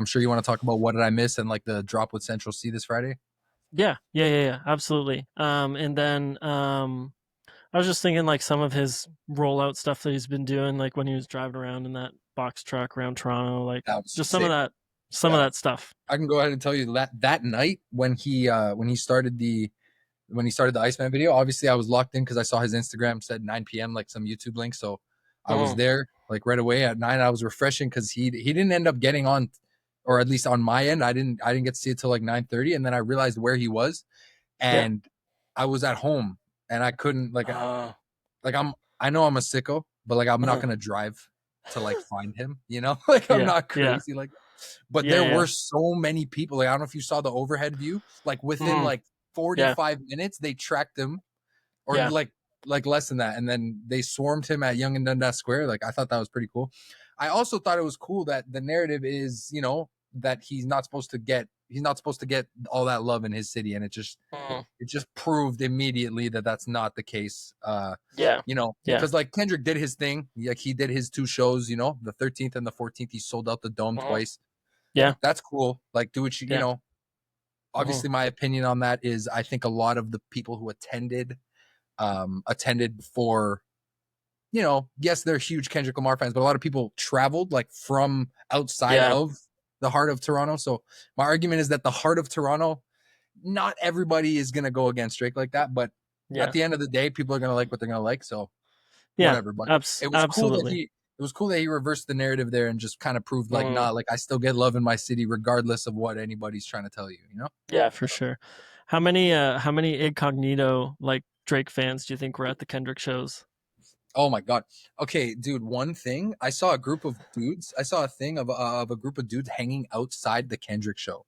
I'm sure you want to talk about what did I miss and like the drop with Central C this Friday. Yeah, absolutely. And then I was just thinking like some of his rollout stuff that he's been doing, like when he was driving around in that box truck around Toronto, like That was just sick. some of Yeah, that stuff. I can go ahead and tell you that night when he started the Iceman video, obviously I was locked in because I saw his Instagram said 9 p.m. like some YouTube link, so I was Mhm. there like right away at 9. I was refreshing because he didn't end up getting on, or at least on my end, I didn't get to see it till like 9:30, and then I realized where he was, Yeah. and I was at home and I couldn't Uh, like I know I'm a sicko, but like I'm not mhm. gonna drive to like find him, you know? Like I'm Yeah, not yeah, crazy like but yeah, there yeah. were so many people. Like I don't know if you saw the overhead view. Like within Mhm. like Yeah, 45 minutes, they tracked him, or yeah. like less than that, and then they swarmed him at Yonge and Dundas Square. Like I thought that was pretty cool. I also thought it was cool that the narrative is, that he's not supposed to get all that love in his city, and Mhm. it just proved immediately that that's not the case. Yeah, yeah. Because like Kendrick did his thing, like he did his two shows, the 13th and the 14th. He sold out the dome Mhm. twice. Yeah, That's cool. Like do what yeah. Mhm. obviously my opinion on that is I think a lot of the people who attended for, yes, they're huge Kendrick Lamar fans, but a lot of people traveled like from outside Yeah, of the heart of Toronto. So my argument is that the heart of Toronto, not everybody is gonna go against Drake like that, but at yeah. the end of the day, people are gonna like what they're gonna like. So Yeah, whatever. But absolutely. it was cool that he reversed the narrative there and just kind of proved like, Mhm. nah, like I still get love in my city regardless of what anybody's trying to tell you, you know? Yeah, for sure. How many incognito like Drake fans do you think were at the Kendrick shows? Oh my god. Okay, dude. One thing I saw a group of dudes. I saw a thing of a group of dudes hanging outside the Kendrick show,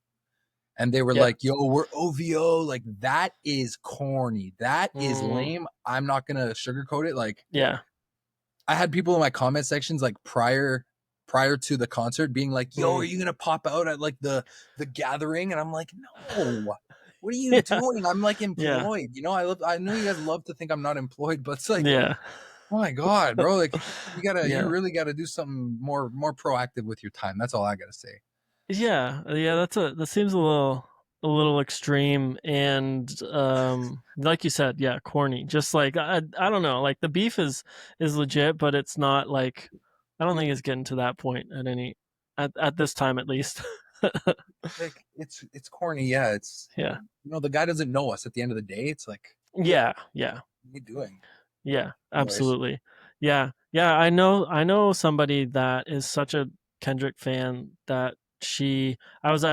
and they were Yeah. like, "Yo, we're OVO." Like that is corny. That is Mm, lame. I'm not gonna sugarcoat it. Like yeah. I had people in my comment sections like prior to the concert being like, "Yo, are Mm. you gonna pop out at like the gathering?" And I'm like, "No. What are you Yeah. doing? I'm like Yeah. employed. I know you guys love to think I'm not employed, but it's like, Yeah. oh my god, bro! Like you Yeah. really gotta do something more proactive with your time. That's all I gotta say. Yeah. Yeah, that seems a little extreme and like you said, yeah, corny. Just like I don't know, like the beef is legit, but it's not like I don't think it's getting to that point at this time at least. Like it's corny, yeah. It's Yeah. the guy doesn't know us. At the end of the day, it's like, Yeah, yeah. what are you doing? Yeah, Anyways, absolutely. Yeah. Yeah, I know somebody that is such a Kendrick fan that I was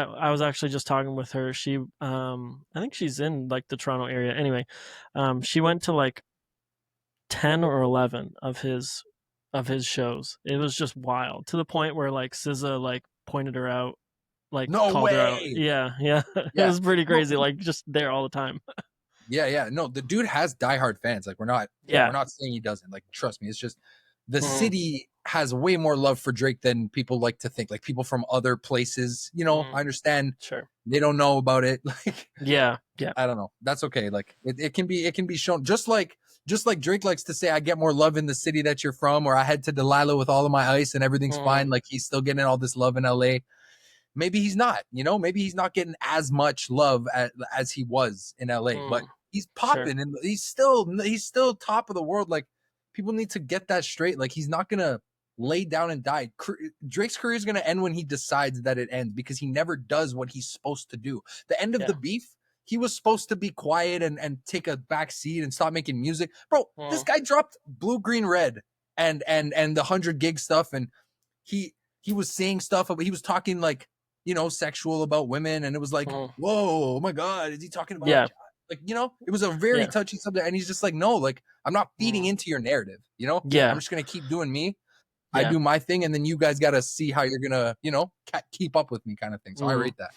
actually just talking with her. She I think she's in like the Toronto area. Anyway, she went to like 10 or 11 of his shows. It was just wild to the point where like SZA like pointed her out, like no called her out. way. Yeah, yeah. It Yeah, was pretty no, crazy, like just there all the time. yeah. No, the dude has diehard fans. Like we're Yeah. not saying he doesn't. Like trust me, it's just the Mhm, city has way more love for Drake than people like to think. Like people from other places, I mhm. understand Sure. they don't know about it. Like Yeah, yeah. I don't know. That's okay. Like it can be shown just like Drake likes to say, I get more love in the city that you're from, or I head to Delilah with all of my ice and everything's Mhm, fine. Like he's still getting all this love in LA. Maybe he's not, maybe he's not getting as much love as he was in LA, but mhm. he's Sure. popping and he's still top of the world. Like people need to get that straight. Like he's not gonna lay down and die. Drake's career is gonna end when he decides that it ends because he never does what he's supposed to do. The end of the Yeah. beef, he was supposed to be quiet and take a back seat and stop making music. Bro, this Mhm, guy dropped Blue Green Red and the 100 gig stuff, and he was saying stuff about, he was talking like, sexual about women, and it was like, mhm. whoa, oh my god, is he talking about, Yeah, like, it was a very yeah. touchy subject, and he's just like, no, like I'm not feeding Mhm. into your narrative, I'm Yeah, just gonna keep doing me. I yeah. do my thing, and then you guys got to see how you're gonna, keep up with me, kind of thing. So I Mhm. rate that.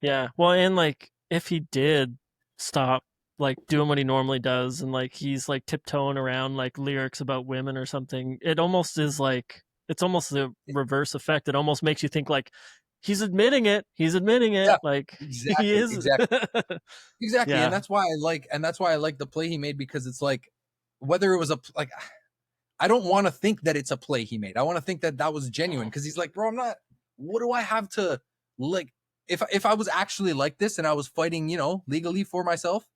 Yeah. Well, and, like, if he did stop, like, doing what he normally does and, like, he's, like, tiptoeing around, like, lyrics about women or something, it almost is, like it's almost the reverse effect. It almost makes you think, like, he's admitting it, Yeah, like, he exactly, is. exactly, and Yeah. that's why I like the play he made, because it's like, whether it was like, I don't want to think that it's a play he made. I want to think that that was genuine, Mhm. because he's like, bro, I'm not. What do I have to? like if I was actually like this and I was fighting, legally for myself,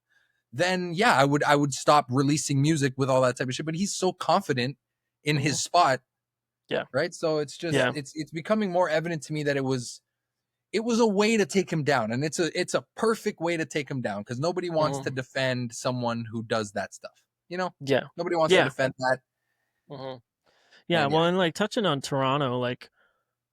then yeah, I would stop releasing music with all that type of shit. But he's so confident in Mhm. his spot, Yeah. right? So it's just Yeah. it's becoming more evident to me that it was a way to take him down, and it's a perfect way to take him down because nobody wants to Mhm. defend someone who does that stuff. Yeah. Nobody wants to Yeah. defend that, Mhm. Yeah, and yeah, well, and like touching on Toronto, like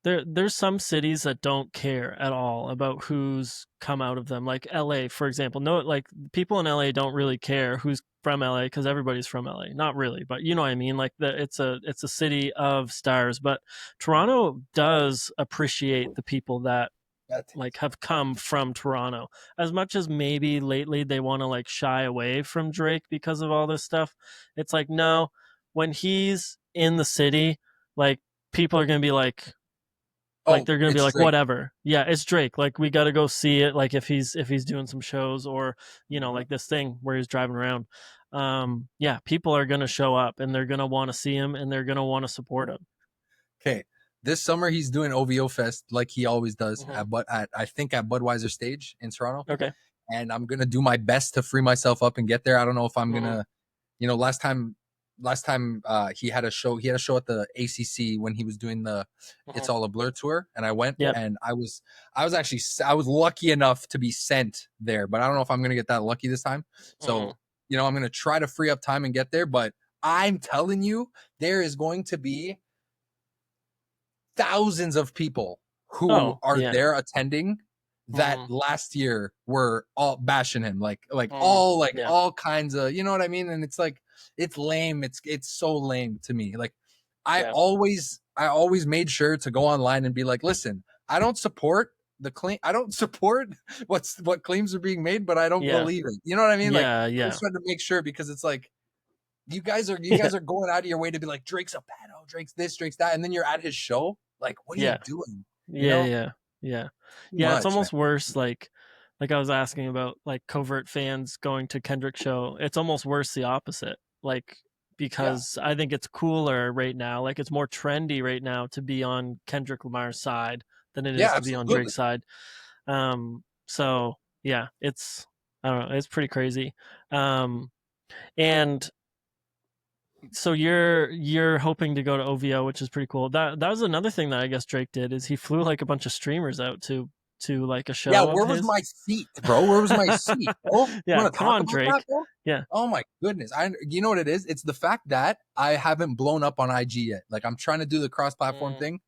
there's some cities that don't care at all about who's come out of them. Like LA, for example. No, like people in LA don't really care who's from LA because everybody's from LA. Not really, but you know what I mean. Like it's a city of stars, but Toronto does appreciate the people that that like have come from Toronto. As much as maybe lately they want to like shy away from Drake because of all this stuff. It's like no, when he's in the city, like people are going to be like oh, they're gonna be it's like Drake. whatever, yeah, it's Drake, like we got to go see it, like if he's doing some shows or like this thing where he's driving around. Yeah, people are gonna show up and they're gonna want to see him and they're gonna want to support him. Okay, this summer he's doing OVO Fest like he always does Hmm. at I think at Budweiser Stage in Toronto, Okay. and I'm gonna do my best to free myself up and get there. I don't know if I'm Hmm. gonna, last time he had a show at the ACC when he was doing the It's Hmm. All a Blur tour, and I went, Yep. and I was lucky enough to be sent there, but I don't know if I'm gonna get that lucky this time. Hmm. So I'm gonna try to free up time and get there, but I'm telling you, there is going to be thousands of people who Oh are yeah. there attending that Hmm. last year were all bashing him, like Hmm. all like Yeah. all kinds of, you know what I mean? And it's like, it's lame. It's so lame to me. Like Yeah. I always made sure to go online and be like, listen, I don't support the claim. I don't support what claims are being made, but I don't Yeah. believe it. You know what I mean? Like, Yeah. I Yeah. was trying to make sure, because it's like, you Yeah. guys are going out of your way to be like, Drake's a pedo, Drake's this, Drake's that, and then you're at his show. Like, what are you Yeah. doing? You Yeah. know, Yeah. Yeah. too Yeah. It's much, man. almost worse. Like I was asking about like covert fans going to Kendrick show. It's almost worse the opposite. Like Yeah, because I think it's cooler right now. Like it's more trendy right now to be on Kendrick Lamar's side than it yeah, is to be on absolutely. Drake's side. So yeah, it's I don't know. It's pretty crazy. Um, and so you're hoping to go to OVO, which is pretty cool. That was another thing that I guess Drake did is he flew like a bunch of streamers out to like a Yeah, show of where was his. my seat, bro? Where was my seat, bro? You Yeah, want to come talk on, about that, Drake. bro? Yeah. Oh my goodness. You know what it is? It's the fact that I haven't blown up on IG yet. Like, I'm trying to do the cross-platform Mm, thing,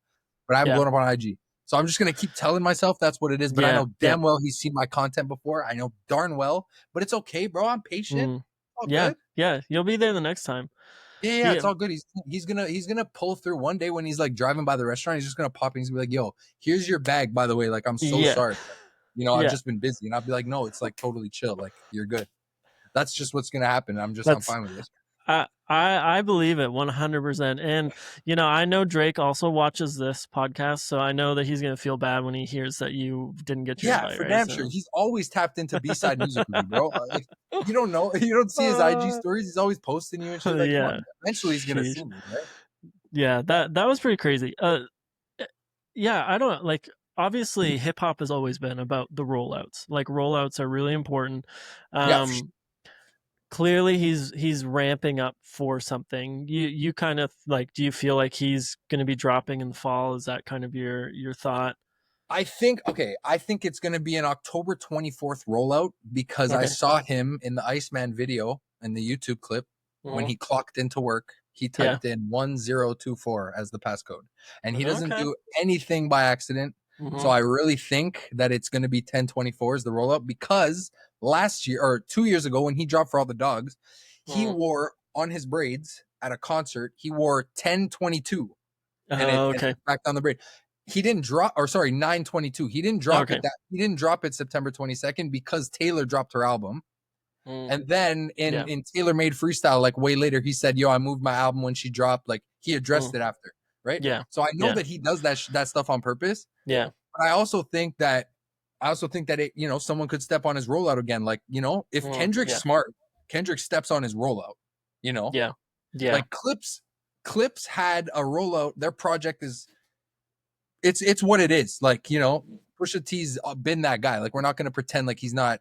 but I haven't yeah. blown up on IG. So I'm just gonna keep telling myself that's what it is. But I Yeah. know Yeah. damn well he's seen my content before. I know darn well, but it's okay, bro. I'm patient. Mm, All yeah. good. Yeah. You'll be there the next time. Yeah, yeah, Yeah. it's all good. He's gonna pull through one day when he's like driving by the restaurant. He's just gonna pop in. He's gonna be like, "Yo, here's your bag, by the way. Like, I'm so Yeah. sorry. I've Yeah. just been busy." And I'll be like, "No, it's like totally chill. Like, you're good." That's just what's gonna happen. I'm That's fine with it. I believe it 100%. And I know Drake also watches this podcast, so I know that he's gonna feel bad when he hears that you didn't get your Yeah, invite, for right? damn sure. So He's always tapped into B-side music with me, bro. Like, you don't know, you don't see his IG stories. He's always posting you and shit. Like, come yeah. on. Eventually, he's gonna Sheesh. see me, right? Yeah, that was pretty crazy. Eh, yeah, I don't like obviously hip hop has always been about the rollouts. Like rollouts are really important. Yeah, Um Clearly he's ramping up for something. You kind of like do you feel like he's going to be dropping in the fall? Is that kind of your thought? I think it's going to be an October 24th rollout, because I Okay. saw him in the Iceman video in the YouTube clip when Mhm. he clocked into work. He Yeah. typed in 1024 as the passcode, and he doesn't Okay. do anything by accident. So Mhm. I really think that it's going to be 1024 as the rollout, because last year or 2 years ago when he dropped For All the Dogs, he Mhm. wore on his braids at a concert, he wore 1022, and it Oh, and okay. back down the braid. He didn't drop, or sorry, 922. He didn't drop Okay. it that he didn't drop it September 22nd because Taylor dropped her album. Mm. And then in Yeah. in Taylor Made Freestyle, like way later, he said, "Yo, I moved my album when she dropped." Like, he addressed Mm. it after, right? Yeah. So I know Yeah. that he does that stuff on purpose. Yeah. But I also think that it, someone could step on his rollout again. Like, if Kendrick's Yeah. smart, Kendrick steps on his rollout. Yeah. Yeah. Like Clipse had a rollout. Their project is, it's what it is. Like, Pusha T's been that guy. Like we're not going to pretend like he's not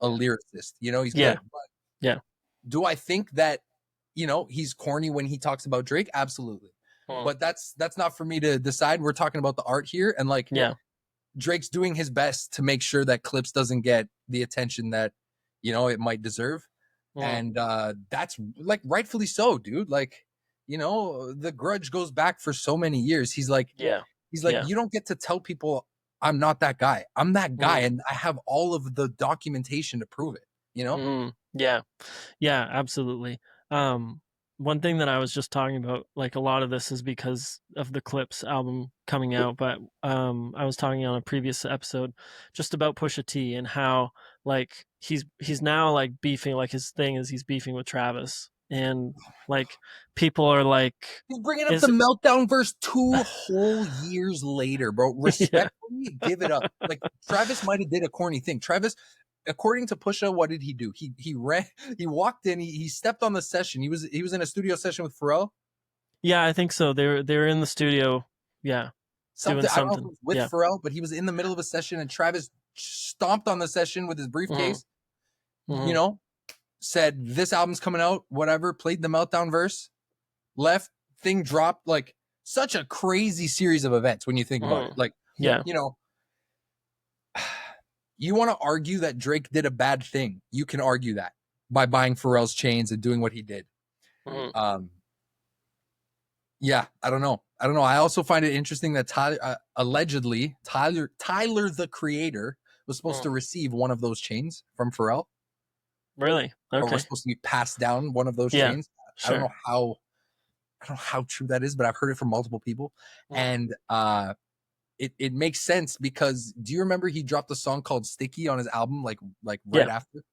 a lyricist. You know, he's Yeah. good. But Yeah. do I think that, you know, he's corny when he talks about Drake? Absolutely. Mm. But that's not for me to decide. We're talking about the art here, and like Yeah. Drake's doing his best to make sure that Clips doesn't get the attention that, you know, it might deserve. Mm. And that's like rightfully so, dude. Like, you know, the grudge goes back for so many years. He's like, Yeah. you don't get to tell people I'm not that guy. I'm that guy, Mm. and I have all of the documentation to prove it. You know? Mm. Yeah. Yeah, absolutely. Um, One thing that I was just talking about, like a lot of this is because of the Clipse album coming out, but I was talking on a previous episode just about Pusha T and how like he's now like beefing, like his thing is he's beefing with Travis, and like people are like, He's bringing up the is meltdown verse 2 whole years later, bro. yeah, Respectfully, give it up. Like Travis might have did a corny thing. Travis, according to Pusha, what did he do? He ran, he walked in, he stepped on the session. He was in a studio session with Pharrell. yeah, I think so. They're in the studio, yeah, doing Something I don't know if it something, was with yeah. Pharrell, but he was in the middle of a session, and Travis stomped on the session with his Hmm. briefcase. You Hmm. know, said this album's coming out, whatever. Played the meltdown verse, left, thing dropped. Like such a crazy series of events when you think about it. Hmm. Like, Yeah. you know, you want to argue that Drake did a bad thing. You can argue that by buying Pharrell's chains and doing what he did. Hmm. Yeah, I don't know. I also find it interesting that allegedly Tyler the Creator was supposed Hmm. to receive one of those chains from Pharrell, Really? or Okay. was supposed to be passed down one of those Yeah. chains. I don't Sure. know how true that is, but I've heard it from multiple people, Hmm. and it makes sense because do you remember he dropped a song called "Sticky" on his album, like right Yeah. after,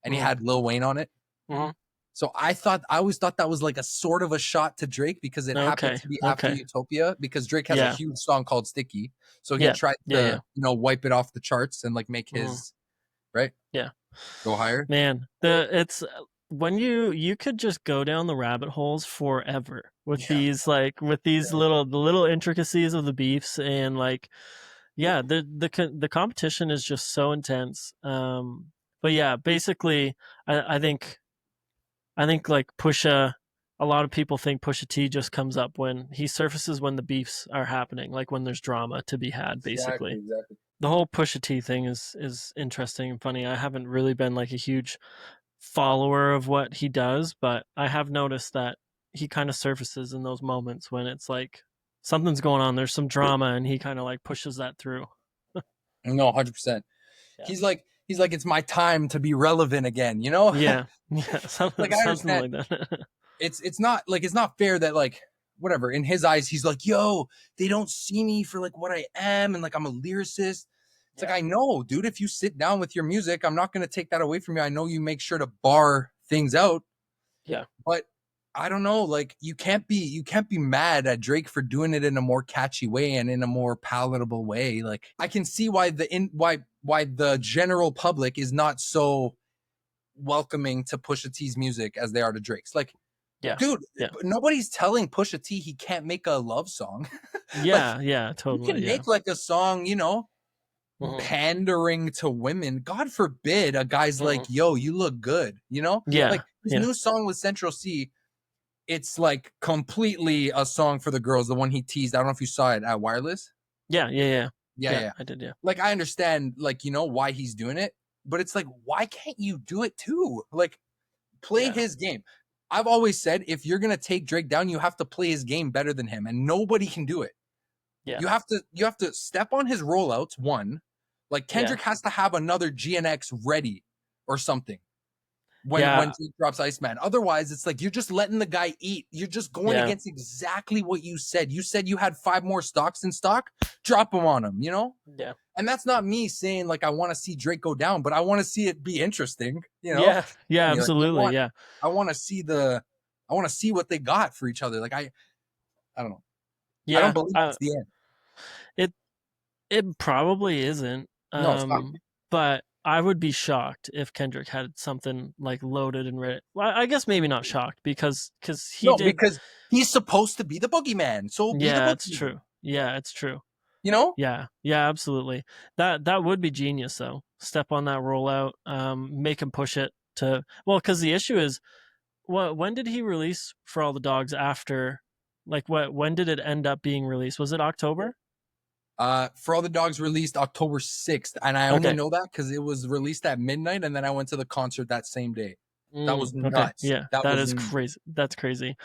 and he Hmm. had Lil Wayne on it. Hmm. So I always thought that was like a sort of a shot to Drake because it happened Okay. to be after Okay. Utopia, because Drake has a Yeah. huge song called Sticky. So he Yeah. tried Yeah. Yeah. to, you know, wipe it off the charts and like make Hmm. his, right, Yeah. go higher. Man, it's when you could just go down the rabbit holes forever with Yeah. these like with these Yeah. little intricacies of the beefs, and like yeah, the competition is just so intense. But yeah, basically I think like Pusha, a lot of people think Pusha T just comes up when he surfaces when the beefs are happening, like when there's drama to be had, Exactly. basically. Exactly. The whole Pusha T thing is interesting and funny. I haven't really been like a huge follower of what he does, but I have noticed that he kind of surfaces in those moments when it's like something's going on, there's some drama, and he kind of like pushes that through. No, 100%. Yeah. He's like, it's my time to be relevant again, you know? Yeah. Yeah. Like I Something understand like that. it's not fair that like whatever in his eyes he's like, yo, they don't see me for like what I am and like I'm a lyricist. It's like, Yeah. I know, dude, if you sit down with your music, I'm not going to take that away from you. I know you make sure to bar things out, Yeah. but I don't know, like you can't be mad at Drake for doing it in a more catchy way and in a more palatable way. Like I can see why the general public is not so welcoming to Pusha T's music as they are to Drake's. Like, Yeah. dude, Yeah. nobody's telling Pusha T he can't make a love song. Like Yeah. Yeah. he Totally. can Yeah. make like a song, you know, Hmm. pandering to women. God forbid a guy's like, Hmm. yo, you look good, you know? Yeah. Like his Yeah. new song with Central C, it's like completely a song for the girls, the one he teased. I don't know if you saw it at Wireless. Yeah. Yeah. Yeah. Yeah, Yeah. yeah. I did. Yeah. Like I understand, like, you know, why he's doing it, but it's like, why can't you do it too? Like, play Yeah. his game. I've always said if you're gonna take Drake down, you have to play his game better than him, and nobody can do it. Yeah. You have to step on his rollouts. One, like Yeah. Kendrick has to have another GNX ready or something when Yeah. Drake drops Iceman. Otherwise, it's like you're just letting the guy eat. You're just going Yeah. against exactly what you said. You said you had 5 more stocks in stock. Drop them on him. You know. Yeah. And that's not me saying like I want to see Drake go down, but I want to see it be interesting. You know. Yeah. Yeah. Like, Absolutely. Yeah. I want to see what they got for each other. Like I don't know. I don't Yeah. believe it's the end. It it probably isn't. No, it's not. But I would be shocked if Kendrick had something like loaded and ready. Well, I guess maybe not shocked because he No, did. because he's supposed to be the boogeyman. So be the Yeah, it's boogeyman. true. Yeah, it's true. You know? Yeah, yeah, absolutely. That would be genius though. Step on that rollout, make him push it to well, because the issue is, what when did he release For All the Dogs after? Like, what when did it end up being released? Was it October? For All the Dogs released October 6th, and I only Okay. know that because it was released at midnight, and then I went to the concert that same day. That was Okay. nuts. Yeah, That that was is crazy. That's crazy.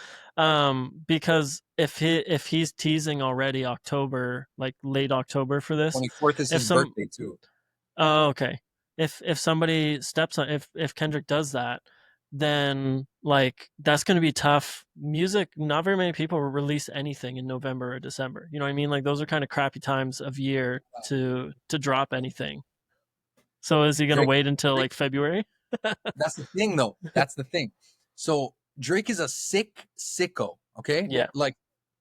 Because if he's teasing already October, like late October for this, 24th is if his some birthday too. oh, okay. If somebody steps on if Kendrick does that, then like that's going to be tough. Music, not very many people release anything in November or December. You know what I mean? Like those are kind of crappy times of year to drop anything. So is he going to Drake, wait until Drake, like February? that's the thing though. That's the thing. So Drake is a sicko, okay? Yeah. Like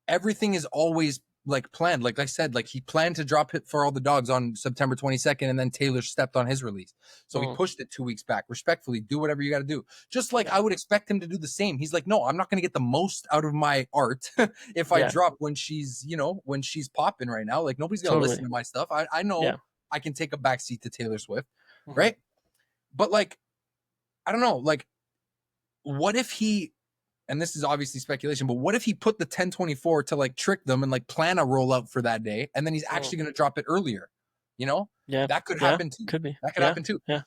everything is always like planned. Like I said, like he planned to drop it For All the Dogs on September 22nd, and then Taylor stepped on his release. So he Mm, pushed it 2 weeks back. Respectfully, do whatever you got to do. Just like yeah. I would expect him to do the same. He's like, no, I'm not going to get the most out of my art if I Yeah. drop when she's, when she's popping right now. Like nobody's going to listen Totally. to my stuff. I know Yeah. I can take a backseat to Taylor Swift, Mhm. right? But like, I don't know. Like, what if he and this is obviously speculation, but what if he put the 1024 to like trick them and like plan a rollout for that day, and then he's Mm. actually going to drop it earlier? You know, Yeah. that could Yeah. happen too. Could be. That could Yeah. happen too. Yeah.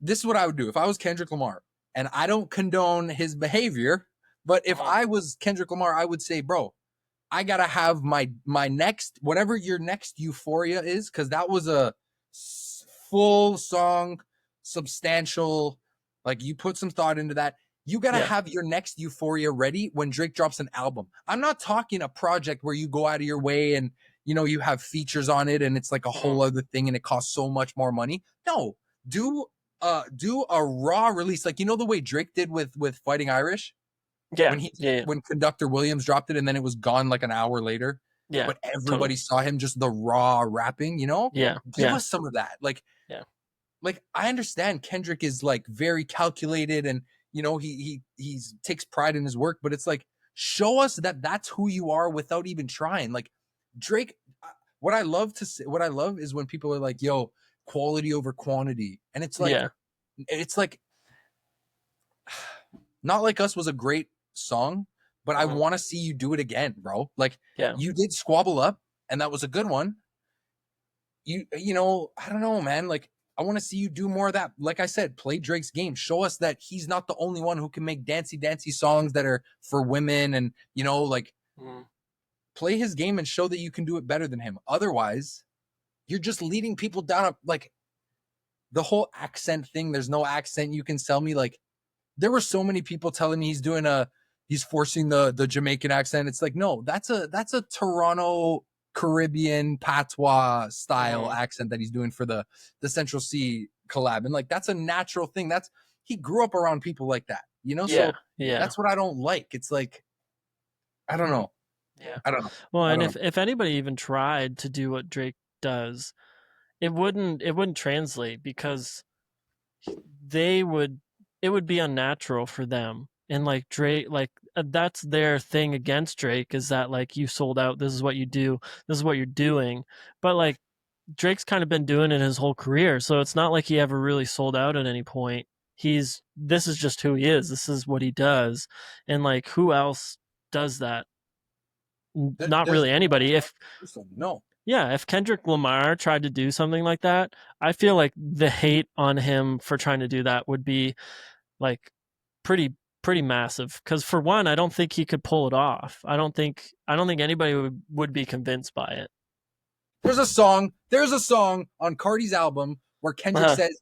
This is what I would do if I was Kendrick Lamar, and I don't condone his behavior. But if Mhm. I was Kendrick Lamar, I would say, bro, I gotta have my next whatever your next Euphoria is, because that was a full song, substantial. Like you put some thought into that. You gotta Yeah. have your next Euphoria ready when Drake drops an album. I'm not talking a project where you go out of your way and you have features on it and it's like a Mhm. whole other thing and it costs so much more money. No, do a raw release, like the way Drake did with Fighting Irish Yeah. when he Yeah. Yeah. when Conductor Williams dropped it and then it was gone like an hour later, Yeah. but everybody Totally. saw him just the raw rapping. Yeah. Give Yeah. us some of that. Yeah. Like I understand Kendrick is like very calculated and he takes pride in his work, but it's like show us that that's who you are without even trying. Like Drake, what I love to say, what I love is when people are like, "Yo, quality over quantity," and Yeah. it's like Not Like Us was a great song, but I Mhm. want to see you do it again, bro. Like Yeah. you did Squabble Up, and that was a good one. I don't know, man. Like I want to see you do more of that. Like I said, play Drake's game. Show us that he's not the only one who can make dancey dancey songs that are for women, and like Mhm. play his game and show that you can do it better than him. Otherwise, you're just leading people down like the whole accent thing. There's no accent you can sell me. Like there were so many people telling me he's forcing the Jamaican accent. It's like, no, that's a Toronto Caribbean patois style Mhm. accent that he's doing for the Central Sea collab. And like that's a natural thing. He grew up around people like that, Yeah. so Yeah. that's what I don't like. It's like, I don't know. Yeah. I don't know. Well, I and don't know. if anybody even tried to do what Drake does, it wouldn't translate because they would it would be unnatural for them. And like Drake, like that's their thing against Drake is that like you sold out. This is what you do. This is what you're doing. But like Drake's kind of been doing it his whole career, so it's not like he ever really sold out at any point. This is just who he is. This is what he does, and like who else does that? Not There's really anybody. If person. No. yeah, if Kendrick Lamar tried to do something like that, I feel like the hate on him for trying to do that would be like pretty pretty massive. Because for one, I don't think he could pull it off. I don't think anybody would be convinced by it. There's a song on Cardi's album where Kendrick Uh, says,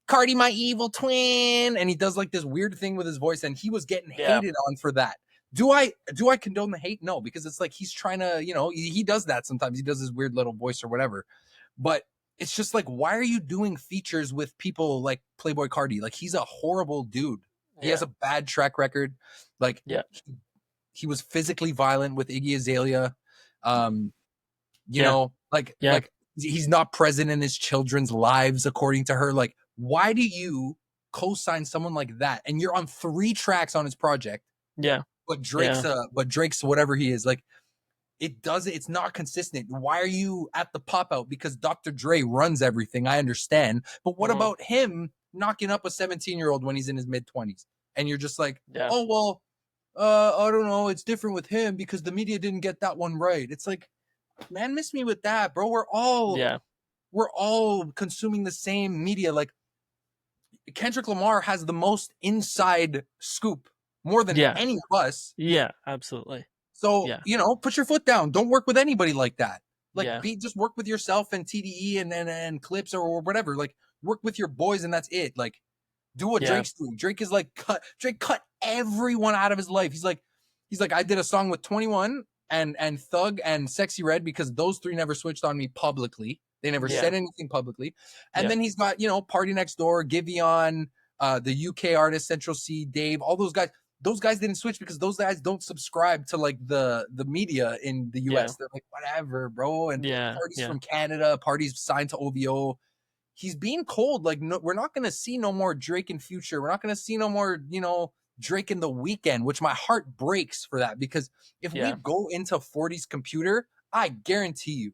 Cardi, my evil twin. And he does like this weird thing with his voice, and he was getting yeah, hated on for that. Do I condone the hate? No, because it's like he's trying to, he does that sometimes. He does his weird little voice or whatever. But it's just like, why are you doing features with people like Playboy Cardi? Like he's a horrible dude. He has yeah, a bad track record. Like yeah, he was physically violent with Iggy Azalea. Um, yeah, yeah, like he's not present in his children's lives according to her. Like why do you co-sign someone like that and you're on 3 tracks on his project, yeah, but yeah, Drake's whatever he is, like it's not consistent. Why are you at the pop out? Because Dr. Dre runs everything. I understand. But what Mhm. about him knocking up a 17-year-old when he's in his mid-20s? And you're just like, Yeah. oh, well, I don't know. It's different with him because the media didn't get that one right. It's like, man, miss me with that, bro. Yeah. We're all consuming the same media. Like Kendrick Lamar has the most inside scoop more than Yeah. any of us. Yeah. Absolutely. So, Yeah. put your foot down. Don't work with anybody like that. Like Yeah. just work with yourself and TDE and clips or whatever. Like work with your boys and that's it. Like do what Yeah. Drake's doing. Drake is like Drake cut everyone out of his life. He's like I did a song with 21 and Thug and Sexy Red because those three never switched on me publicly. They never Yeah. said anything publicly. And Yeah. then he's got, Party Next Door, Giveon, the UK artist, Central C, Dave, all those guys. Those guys didn't switch because those guys don't subscribe to like the media in the Yeah. US. They're like, whatever, bro. And Yeah. parties Yeah. from Canada, parties signed to OVO. He's being cold. Like, no, we're not gonna see no more Drake in Future. We're not gonna see no more, Drake in the Weekend, which my heart breaks for that because if we Yeah. go into 40's computer, I guarantee you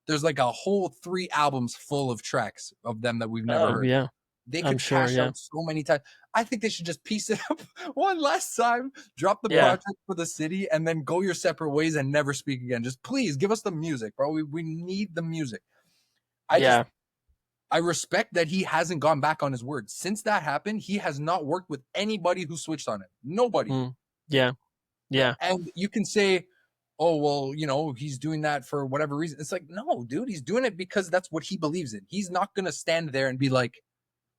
there's like a whole 3 albums full of tracks of them that we've never Oh heard. yeah. They I'm could sure. cash Yeah. out so many times. I think they should just piece it up one last time, drop the Yeah. project for the city, and then go your separate ways and never speak again. Just please give us the music, bro. We need the music. I just Yeah. I respect that he hasn't gone back on his word. Since that happened, he has not worked with anybody who switched on him. Nobody. Mm. Yeah. Yeah. And you can say, oh, well, he's doing that for whatever reason. It's like, no, dude, he's doing it because that's what he believes in. He's not going to stand there and be like,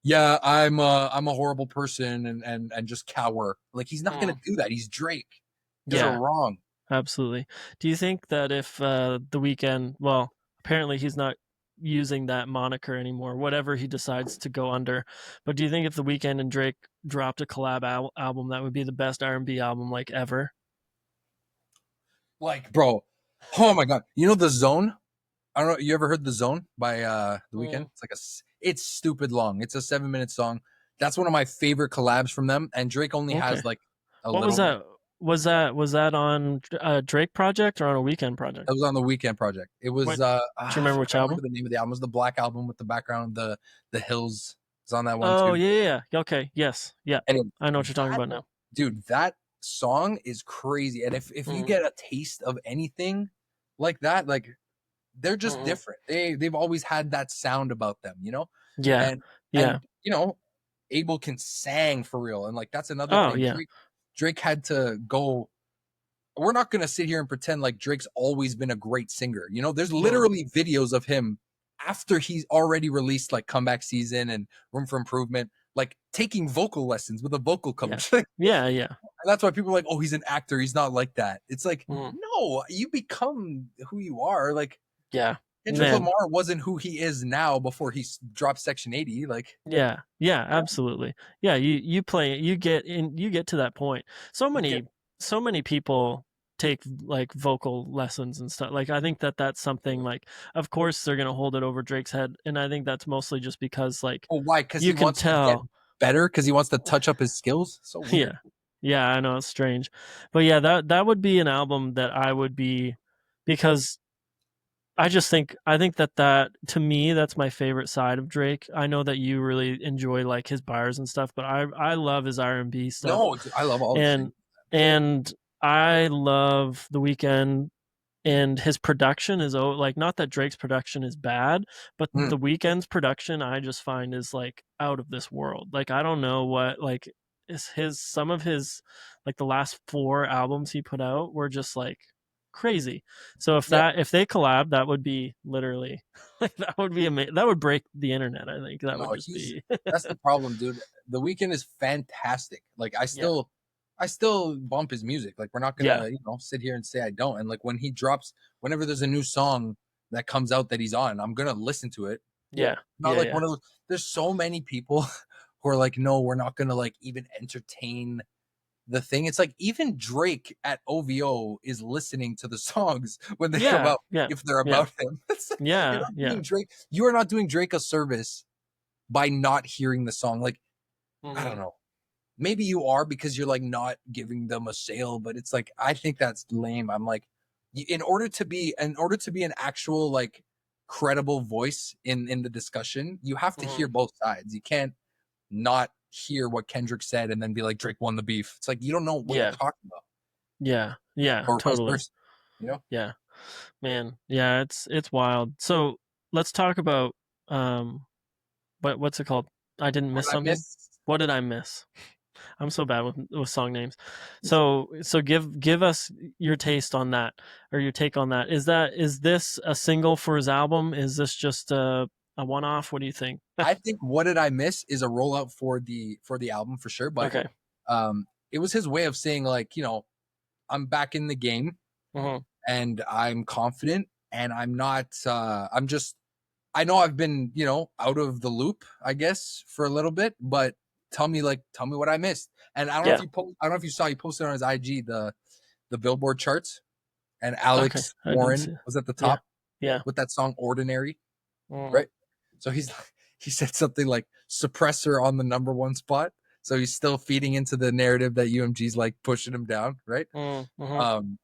yeah, I'm a horrible person and just cower. Like he's not going Mm. to do that. He's Drake. You guys Yeah. are wrong. Absolutely. Do you think that if The Weeknd, well, apparently he's not using that moniker anymore, whatever he decides to go under, but do you think if The Weeknd and Drake dropped a collab album, that would be the best R&B album like ever? Like, bro, oh my god, The Zone? I don't know. You ever heard The Zone by The Weeknd? Mm. It's stupid long. It's a 7-minute song. That's one of my favorite collabs from them. And Drake only Okay. has like a What was little. that? Was that on a Drake project or on a Weekend project? That was on the Weekend project. It was What do you I remember which don't album? remember the name of the album. It was the black album with the background, the hills. It's on that one Oh too. yeah, yeah, yeah. Okay, yes, yeah. And I know what you're talking that about now. dude, that song is crazy. And if you Mm-hmm. get a taste of anything like that, like they're just Mm-hmm. different. They've always had that sound about them, Yeah, And yeah. Abel can sang for real. And like that's another Oh thing. yeah, Drake had to go. We're not gonna sit here and pretend like Drake's always been a great singer. There's mm, literally videos of him after he's already released like Comeback Season and Room for Improvement, like taking vocal lessons with a vocal yeah, coach. And yeah, yeah. that's why people are like, oh, he's an actor. He's not like that. It's like, Mm, no, you become who you are. Like yeah, Kendrick man. Lamar wasn't who he is now before he dropped Section 80. Like, Yeah, yeah, absolutely. Yeah, you play, you get to that point. So yeah. many people take like vocal lessons and stuff. Like I think that that's something like, of course they're gonna hold it over Drake's head, and I think that's mostly just because like Oh, why? Because he you can wants to get tell. better. Because he wants to touch up his skills. So weird. Yeah. Yeah, I know it's strange. But yeah, that would be an album that I would be, because I think that to me that's my favorite side of Drake. I know that you really enjoy like his bars and stuff, but I love his R&B stuff. No, dude, I love all the And things. and I love The Weeknd, and his production is like, not that Drake's production is bad, but Mm, The Weeknd's production I just find is like out of this world. Like I don't know what, like, is his some of his, like, the last 4 albums he put out were just like crazy. So yeah. if they collab, that would be literally like, that would be amazing. That would break the internet. I think that would No, just be that's the problem, dude. The Weeknd is fantastic. Like yeah, I still bump his music. Like we're not yeah, gonna, sit here and say I don't. And like when he drops, whenever there's a new song that comes out that he's on, I'm gonna listen to it. yeah, Not yeah, like yeah, one of those. There's so many people who are like, no, we're not gonna like even entertain the thing. It's like even Drake at OVO is listening to the songs when they come yeah, out yeah, if they're yeah, about him. You're yeah, not yeah. doing Drake. You are not doing Drake a service by not hearing the song. Like, I don't Mhm. know. Maybe you are because you're like not giving them a sale, but it's like I think that's lame. I'm like, in order to be an actual like credible voice in the discussion, you have to Mhm. hear both sides. You can't not hear what Kendrick said and then be like Drake won the beef. It's like you don't know what you're Yeah. talking about, Yeah. Yeah. or vice Totally. versa. You know, Yeah. Man. Yeah. It's wild. So let's talk about what's it called? I didn't what miss did I something. miss? What did I miss? I'm so bad with song names. So give us your taste on that, or your take on that. Is this a single for his album? Is this just a one off? What do you think? I think what did I miss is a rollout for the album for sure, but Okay. it was his way of saying like, I'm back in the game Hmm. and I'm confident and I'm not I'm just I know I've been, out of the loop, I guess, for a little bit, but tell me what I missed. And Yeah. I don't know if you saw he posted on his IG the Billboard charts, and Okay. Alex I didn't Warren see. was at the Yeah. top Yeah. with that song Ordinary, Hmm. right? So he said something like suppressor on the number one spot. So he's still feeding into the narrative that UMG's like pushing him down, right? Hmm. Um,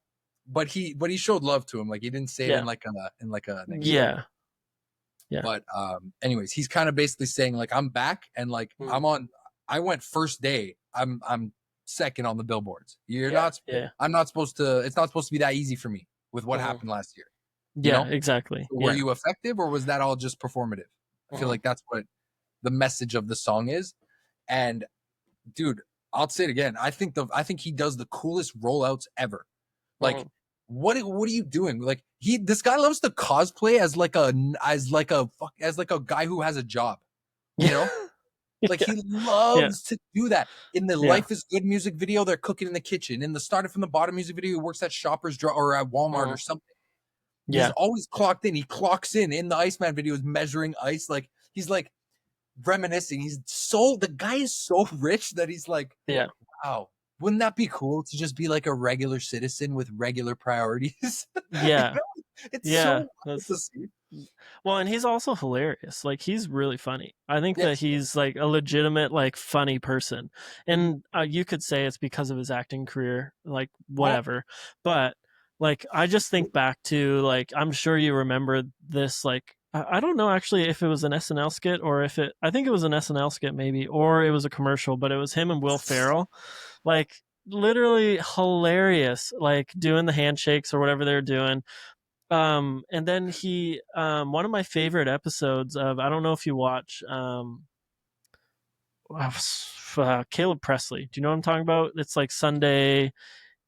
but he showed love to him. Like he didn't say it Yeah. in like a negative way. Yeah. Yeah. But anyways, he's kind of basically saying like I'm back and like Mm. I went first day. I'm second on the billboards. You're Yeah. not Yeah. I'm not supposed to It's not supposed to be that easy for me with what Hmm. happened last year. You Yeah. know? Exactly. Were Yeah. you effective or was that all just performative? I feel Hmm. like that's what the message of the song is. And dude, I'll say it again. I think he does the coolest rollouts ever. Like, Hmm. what are you doing? Like, this guy loves to cosplay as like a guy who has a job. You Yeah. know, like Yeah. he Yeah. loves to do that. In the Yeah. Life is Good music video, they're cooking in the kitchen. In the Started from the Bottom music video, he works at Shoppers Drug or at Walmart Hmm. or something. He's Yeah. always clocked in. He clocks in the Iceman videos, measuring ice. Like he's like reminiscing. The guy is so rich that he's like, Yeah. wow, wouldn't that be cool to just be like a regular citizen with regular priorities? You Yeah. know, it's so Yeah. wild to That's see. Well, and he's also hilarious. Like he's really funny. I think that Yes. he's like a legitimate like funny person. And you could say it's because of his acting career, like Oh, whatever. But like I just think back to like I'm sure you remember this like I don't know actually if it was an SNL skit or if it I think it was an SNL skit maybe or it was a commercial, but it was him and Will Ferrell. Like literally hilarious like doing the handshakes or whatever they're doing. And then he one of my favorite episodes of I don't know if you watch Caleb Presley. Do you know what I'm talking about? It's like Sunday.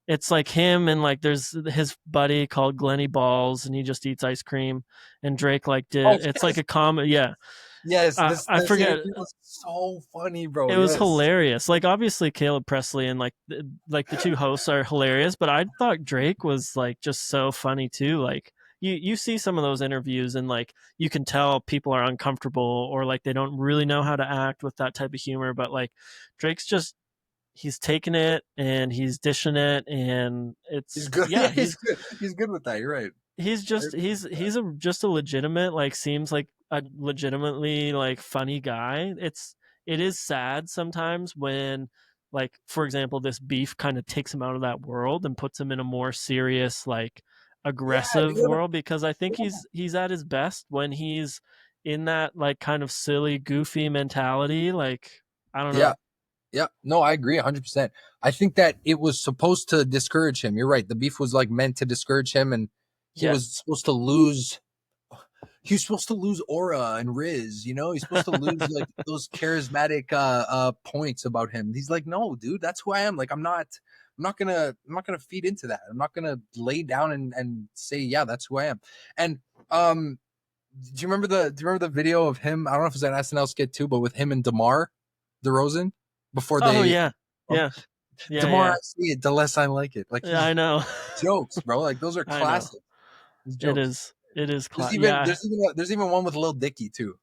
It's like him and like there's his buddy called Glenny Balls and he just eats ice cream and Drake like oh, did it's like yes, a comedy. Yeah. yes. I This forget. interview was so funny, bro. It was Yes, hilarious. Like obviously Caleb Presley and like the two hosts are hilarious, but I thought Drake was like just so funny too. Like you see some of those interviews and like you can tell people are uncomfortable or like they don't really know how to act with that type of humor, but like Drake's just he's taking it and he's dishing it and he's it's good. yeah, Yeah, he's good. He's good with that. You're right. he's just just a legitimate like seems like a legitimately like funny guy. It is sad sometimes when like for example this beef kind of takes him out of that world and puts him in a more serious like Yeah, aggressive dude. world because I think he's at his best when he's in that like kind of silly goofy mentality like I don't Yeah. know. Yeah, no, I agree 100%. I think that it was supposed to discourage him. You're right. The beef was like meant to discourage him, and he Yeah. was supposed to lose. He was supposed to lose aura and Riz. He's supposed to lose like those charismatic points about him. He's like, no, dude, that's who I am. Like, I'm not gonna feed into that. I'm not gonna lay down and say, yeah, that's who I am. And do you remember the video of him? I don't know if it's an SNL skit too, but with him and DeMar DeRozan before Oh they yeah. um, Yeah. Yeah, the more I yeah. see it, the less I like it. Like Yeah, I know. jokes, bro. Like those are I know. classic. These jokes. It is There's class. even Yeah. there's even there's even one with Lil Dicky too. Oh,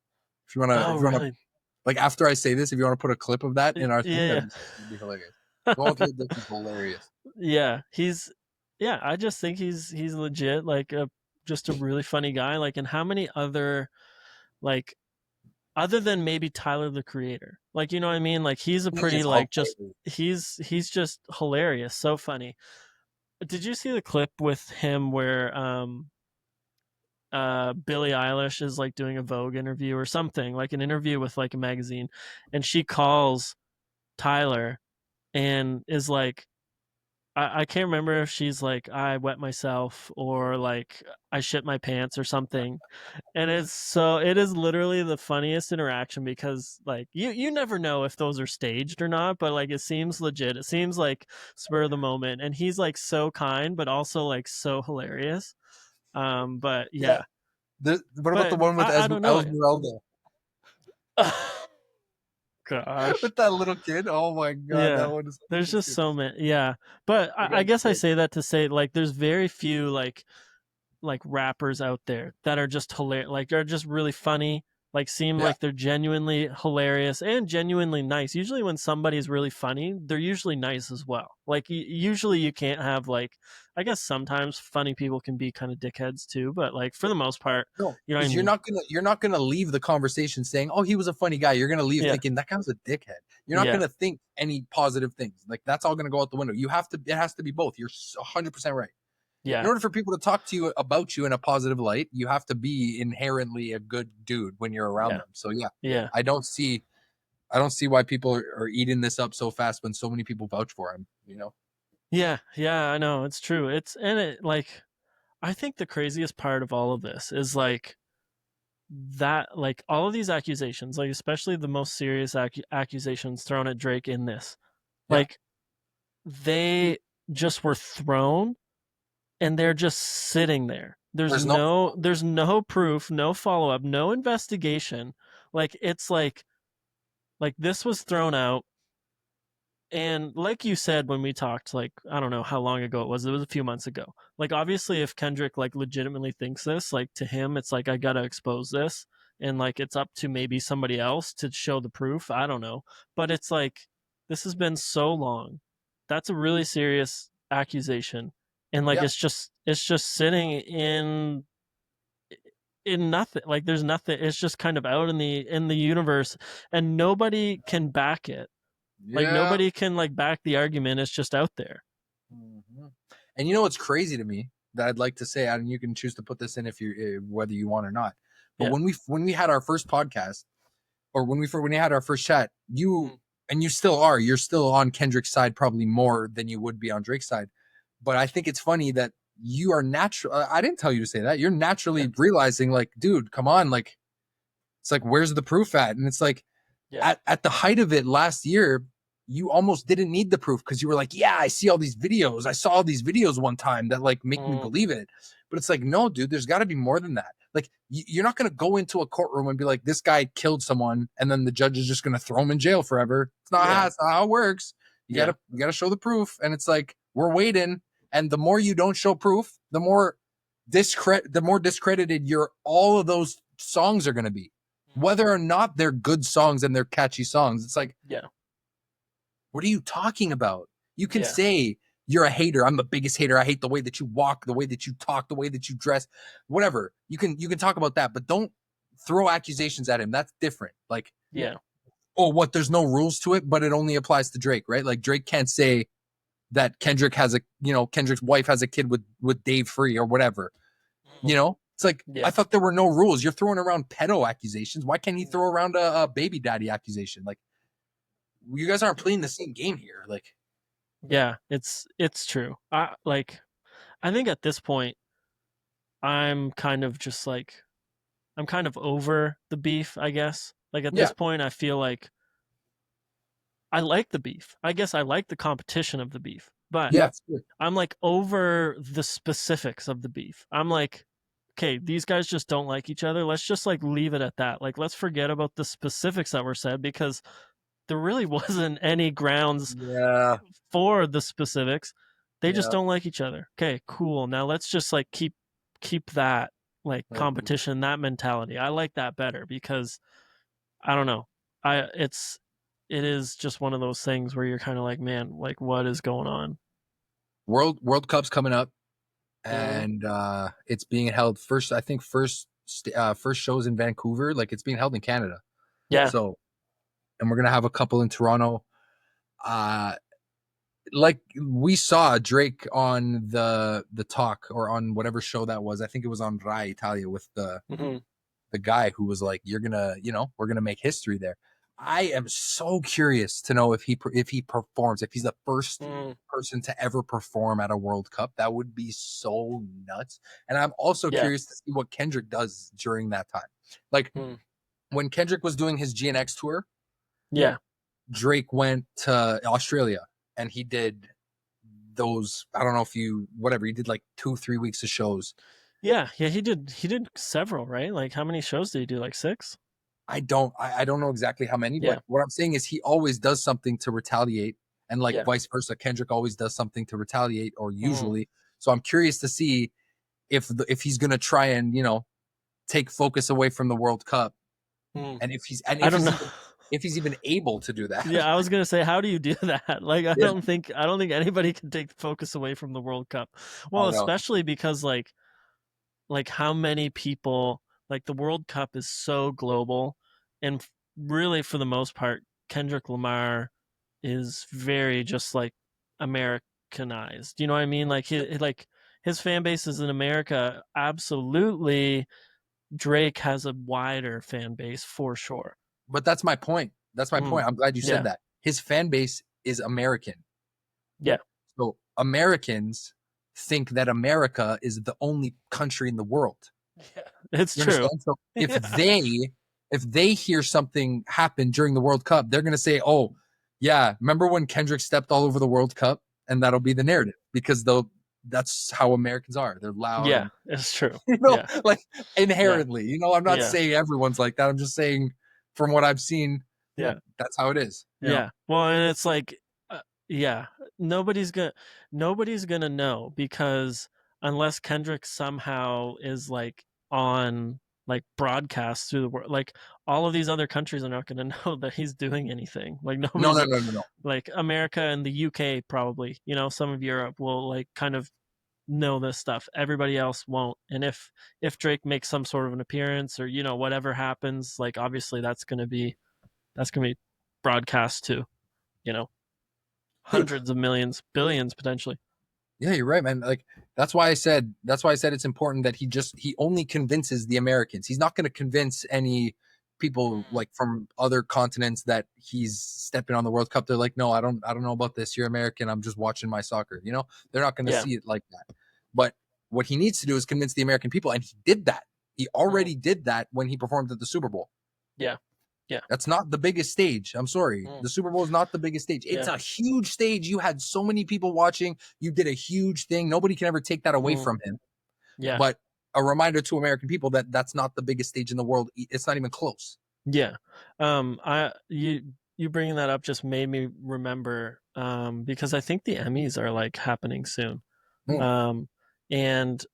If you wanna really? like after I say this, if you want to put a clip of that in our thing, Yeah, that'd be hilarious. yeah. The one with Lil Dicky's hilarious. Yeah, yeah, I just think he's legit like a just a really funny guy like and how many other like other than maybe Tyler the Creator. Like you know what I mean? Like he's a He pretty is like just hilarious. he's just hilarious, so funny. did you see the clip with him where Billie Eilish is like doing a Vogue interview or something, like an interview with like a magazine, and she calls Tyler and is like, I can't remember if she's like, I wet myself or like I shit my pants or something. And it is literally the funniest interaction because like you never know if those are staged or not, but like it seems legit. It seems like spur of the moment. And he's like so kind, but also like so hilarious. But Yeah. yeah. What about the But one with I don't know. Esmeralda Gosh. with that little kid? Oh my god, that Yeah. one is There's hilarious just too. so many. Yeah. But You I got guess I kids. say that to say like there's very few like rappers out there that are just hilarious, like are just really funny, like seem Yeah. like they're genuinely hilarious and genuinely nice. Usually when somebody's really funny, they're usually nice as well. Like usually you can't have like, I guess sometimes funny people can be kind of dickheads too, but like for the most part, No, you know what I because mean? you're not gonna leave the conversation saying, "Oh, he was a funny guy." You're gonna leave Yeah. thinking that guy was a dickhead. You're not Yeah. gonna think any positive things. Like that's all gonna go out the window. You have to. It has to be both. You're 100% right. In Yeah. order for people to talk to you about you in a positive light, you have to be inherently a good dude when you're around Yeah. them. So yeah, Yeah. I don't see I don't see why people are eating this up so fast when so many people vouch for him. You know? Yeah. Yeah. I know. It's true. It's, and it like, I think the craziest part of all of this is like, that like all of these accusations, like especially the most serious accusations thrown at Drake in this, Yeah. like they just were thrown and they're just sitting there. There's no. There's no proof, no follow up, no investigation. Like it's like this was thrown out, and like you said when we talked, like I don't know how long ago it was a few months ago. Like obviously if Kendrick like legitimately thinks this, like to him it's like I got to expose this, and like it's up to maybe somebody else to show the proof, I don't know. But it's like this has been so long. That's a really serious accusation, and like Yeah. it's just sitting in nothing. Like there's nothing, it's just kind of out in the universe, and nobody can back it. Like Yeah. nobody can like back the argument. It's just out there. Mhm. And you know what's crazy to me that I'd like to say, and you can choose to put this in if you whether you want or not. But Yeah. when we had our first podcast, or when we had our first chat, Mm. you and you still are, you're still on Kendrick's side probably more than you would be on Drake's side. But I think it's funny that you are natural. I didn't tell you to say that. You're Yeah. naturally realizing, like, dude, come on, like, it's like, where's the proof at? And it's like, Yeah. at the height of it last year, you almost didn't need the proof because you were like, yeah, I see all these videos. I saw all these videos one time that like make me Mm. believe it. But it's like, no, dude, there's got to be more than that. Like, you're not going to go into a courtroom and be like, this guy killed someone, and then the judge is just going to throw him in jail forever. Yeah. It's not how it works. Yeah. You gotta show the proof, and it's like we're waiting. And the more you don't show proof, the more discredited your all of those songs are going to be, whether or not they're good songs and they're catchy songs. It's like, Yeah. what are you talking about? You can Yeah. say you're a hater. I'm the biggest hater. I hate the way that you walk, the way that you talk, the way that you dress, whatever. You can talk about that, but don't throw accusations at him. That's different. Like, Yeah. oh, what? There's no rules to it, but it only applies to Drake, right? Like Drake can't say that Kendrick's wife has a kid with Dave Free or whatever. You know, it's like, I Yeah. thought there were no rules. You're throwing around pedo accusations. Why can't he throw around a baby daddy accusation? Like, you guys aren't playing the same game here. Like, Yeah. It's true. I think at this point I'm kind of just like I'm kind of over the beef, I guess. Like at yeah, this point I feel like I like the beef. I guess I like the competition of the beef. But yeah, I'm like over the specifics of the beef. I'm like, okay, these guys just don't like each other. Let's just like leave it at that. Like, let's forget about the specifics that were said because there really wasn't any grounds yeah, for the specifics. They just yeah. don't like each other. Okay, cool. Now let's just like keep that like I agree. competition, that mentality. I like that better because I don't know. It is just one of those things where you're kind of like, man, like what is going on? World Cup's coming up, Mm. and it's being held first. I think first shows in Vancouver. Like, it's being held in Canada. Yeah. So, and we're gonna have a couple in Toronto. Uh, like we saw Drake on the talk or on whatever show that was. I think it was on Rai Italia with Mm-hmm. the guy who was like, "You're gonna, we're gonna make history there." I am so curious to know if he performs, if he's the first Mm, person to ever perform at a World Cup. That would be so nuts. And I'm also yeah. curious to see what Kendrick does during that time. Like Mm, when Kendrick was doing his GNX tour, yeah. Drake went to Australia and he did those. I don't know if you whatever he did like 2-3 weeks of shows. Yeah. Yeah. He did several, right? Like how many shows did he do? Like six? I don't know exactly how many, Yeah. but what I'm saying is he always does something to retaliate, and like Yeah. vice versa, Kendrick always does something to retaliate, or Mm, usually. So I'm curious to see if he's gonna try and take focus away from the World Cup, mm. and I don't know. if he's even able to do that. Yeah, I was gonna say, how do you do that? Like, I Yeah, don't think I don't think anybody can take the focus away from the World Cup. Well, I know. especially because like how many people like the World Cup is so global, and really for the most part, Kendrick Lamar is very just like Americanized. You know what I mean? Like his fan base is in America. Absolutely, Drake has a wider fan base for sure. But that's my point. That's my Mm, point. I'm glad you said yeah, that. His fan base is American. yeah, So Americans think that America is the only country in the world. yeah. It's You true. understand? So Yeah. if they hear something happen during the World Cup, they're gonna say, "Oh, yeah, remember when Kendrick stepped all over the World Cup?" And that'll be the narrative because that's how Americans are. They're loud Yeah, and it's true. know, Yeah, like yeah, inherently. I'm not yeah, saying everyone's like that. I'm just saying from what I've seen, yeah, that's how it is. yeah. Well, and it's like, yeah, nobody's gonna nobody's gonna know because unless Kendrick somehow is like on like broadcast through the world, like all of these other countries are not gonna know that he's doing anything. Like No, nobody's no, no, no, no. like America and the UK probably, some of Europe will like kind of know this stuff. Everybody else won't. And if Drake makes some sort of an appearance or whatever happens, like obviously that's gonna be broadcast to you know Dude, hundreds of millions, billions potentially. yeah, you're right, man. Like that's why I said it's important that he only convinces the Americans. He's not going to convince any people like from other continents that he's stepping on the World Cup. They're like, no, I don't know about this. You're American. I'm just watching my soccer. They're not going to Yeah. see it like that. But what he needs to do is convince the American people, and he did that. He Mm. already did that when he performed at the Super Bowl. Yeah. Yeah. That's not the biggest stage. I'm sorry. Mm. The Super Bowl is not the biggest stage. It's Yeah. a huge stage. You had so many people watching. You did a huge thing. Nobody can ever take that away Mm. from him. Yeah. But a reminder to American people that that's not the biggest stage in the world. It's not even close. Yeah. I you bringing that up just made me remember because I think the Emmys are like happening soon. Mm. Um and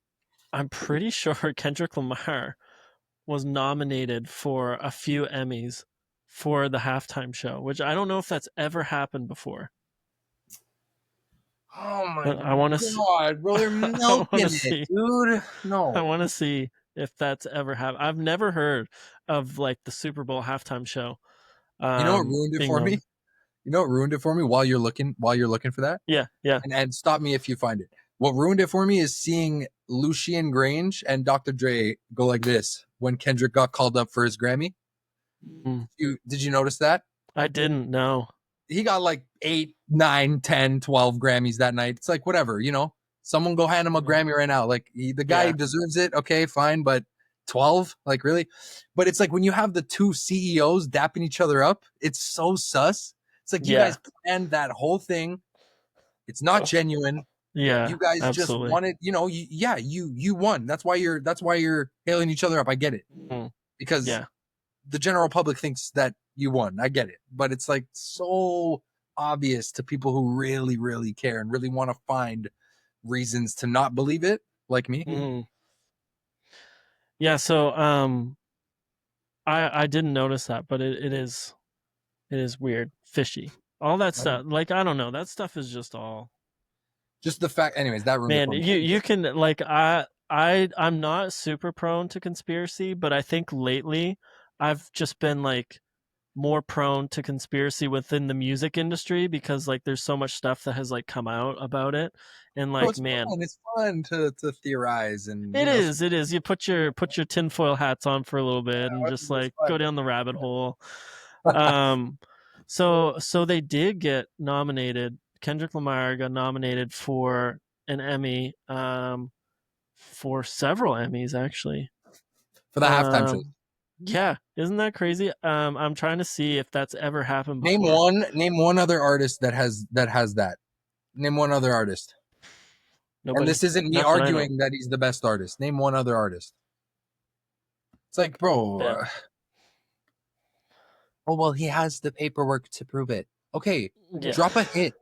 I'm pretty sure Kendrick Lamar was nominated for a few Emmys for the halftime show, which I don't know if that's ever happened before. Oh my I want to god, bro, they're I want milking to it, see dude. I No. want to see if that's ever happened. I've never heard of like the Super Bowl halftime show You know what ruined it being for me? known. You know what ruined it for me while you're looking for that? Yeah, yeah. And stop me if you find it. What ruined it for me is seeing Lucian Grange and Dr. Dre go like this when Kendrick got called up for his Grammy. Mm. Did you notice that? I didn't know. He got like 8, 9, 10, 12 Grammys that night. It's like, whatever. Someone go hand him a Mm. Grammy right now. Like, the guy Yeah. deserves it. Okay, fine. But 12? Like, really? But it's like when you have the two CEOs dapping each other up, it's so sus. It's like you Yeah. guys planned that whole thing. It's not genuine. Yeah, You guys just absolutely. wanted, you won. That's why you're hailing each other up. I get it. Mm. Because Yeah. the general public thinks that you won. I get it. But it's like so obvious to people who really, really care and really want to find reasons to not believe it, like me. Mm. Yeah, so I didn't notice that, but it is weird, fishy. All that stuff. Like I don't know, that stuff is just all Just the fact, anyways, that ruined it man, for me. you can like I'm not super prone to conspiracy, but I think lately I've just been like more prone to conspiracy within the music industry because like there's so much stuff that has like come out about it, and Bro, like it's man, fun. It's fun to theorize and it you know. is. It is. You put your tinfoil hats on for a little bit and just It's like fun. go down the rabbit hole. Um, so they did get nominated. Kendrick Lamar got nominated for an Emmy. For several Emmys actually. For the halftime show. Yeah, isn't that crazy? I'm trying to see if that's ever happened Name before. one. Name one other artist that has that. Name one other artist. And Nobody. this isn't me Not that I know. arguing that he's the best artist. Name one other artist. It's like, bro. Yeah. Oh well, he has the paperwork to prove it. Okay, Yeah. drop a hit.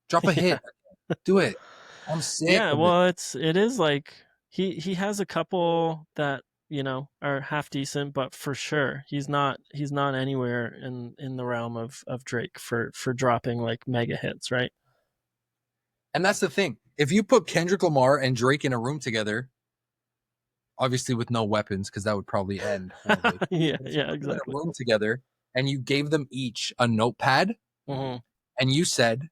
Drop a Yeah. hit. Do it. I'm sick Yeah, of it. well, it is like he has a couple that, you know, are half decent, but for sure he's not anywhere in the realm of Drake for dropping like mega hits, right? And that's the thing. If you put Kendrick Lamar and Drake in a room together, obviously with no weapons, because that would probably end horribly. Yeah, If you yeah, put them in a exactly. room together and you gave them each a notepad Mhm. and you said,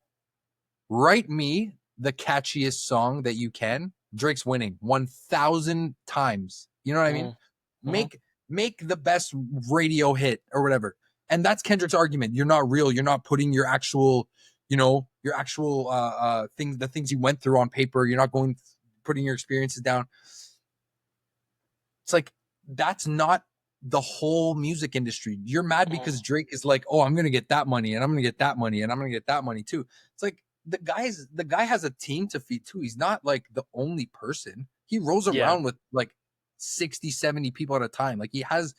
write me the catchiest song that you can, Drake's winning 1,000 times. You know what I mean? Mhm. Mhm. Make the best radio hit or whatever. And that's Kendrick's argument. You're not real. You're not putting your actual, your actual things, the things you went through on paper. You're not putting your experiences down. It's like that's not the whole music industry. You're mad because Mhm. Drake is like, oh, I'm gonna get that money and I'm gonna get that money and I'm gonna get that money too. It's like the guy has a team to feed too. He's not like the only person. He rolls Yeah. around with like 60, 70 people at a time. Like he has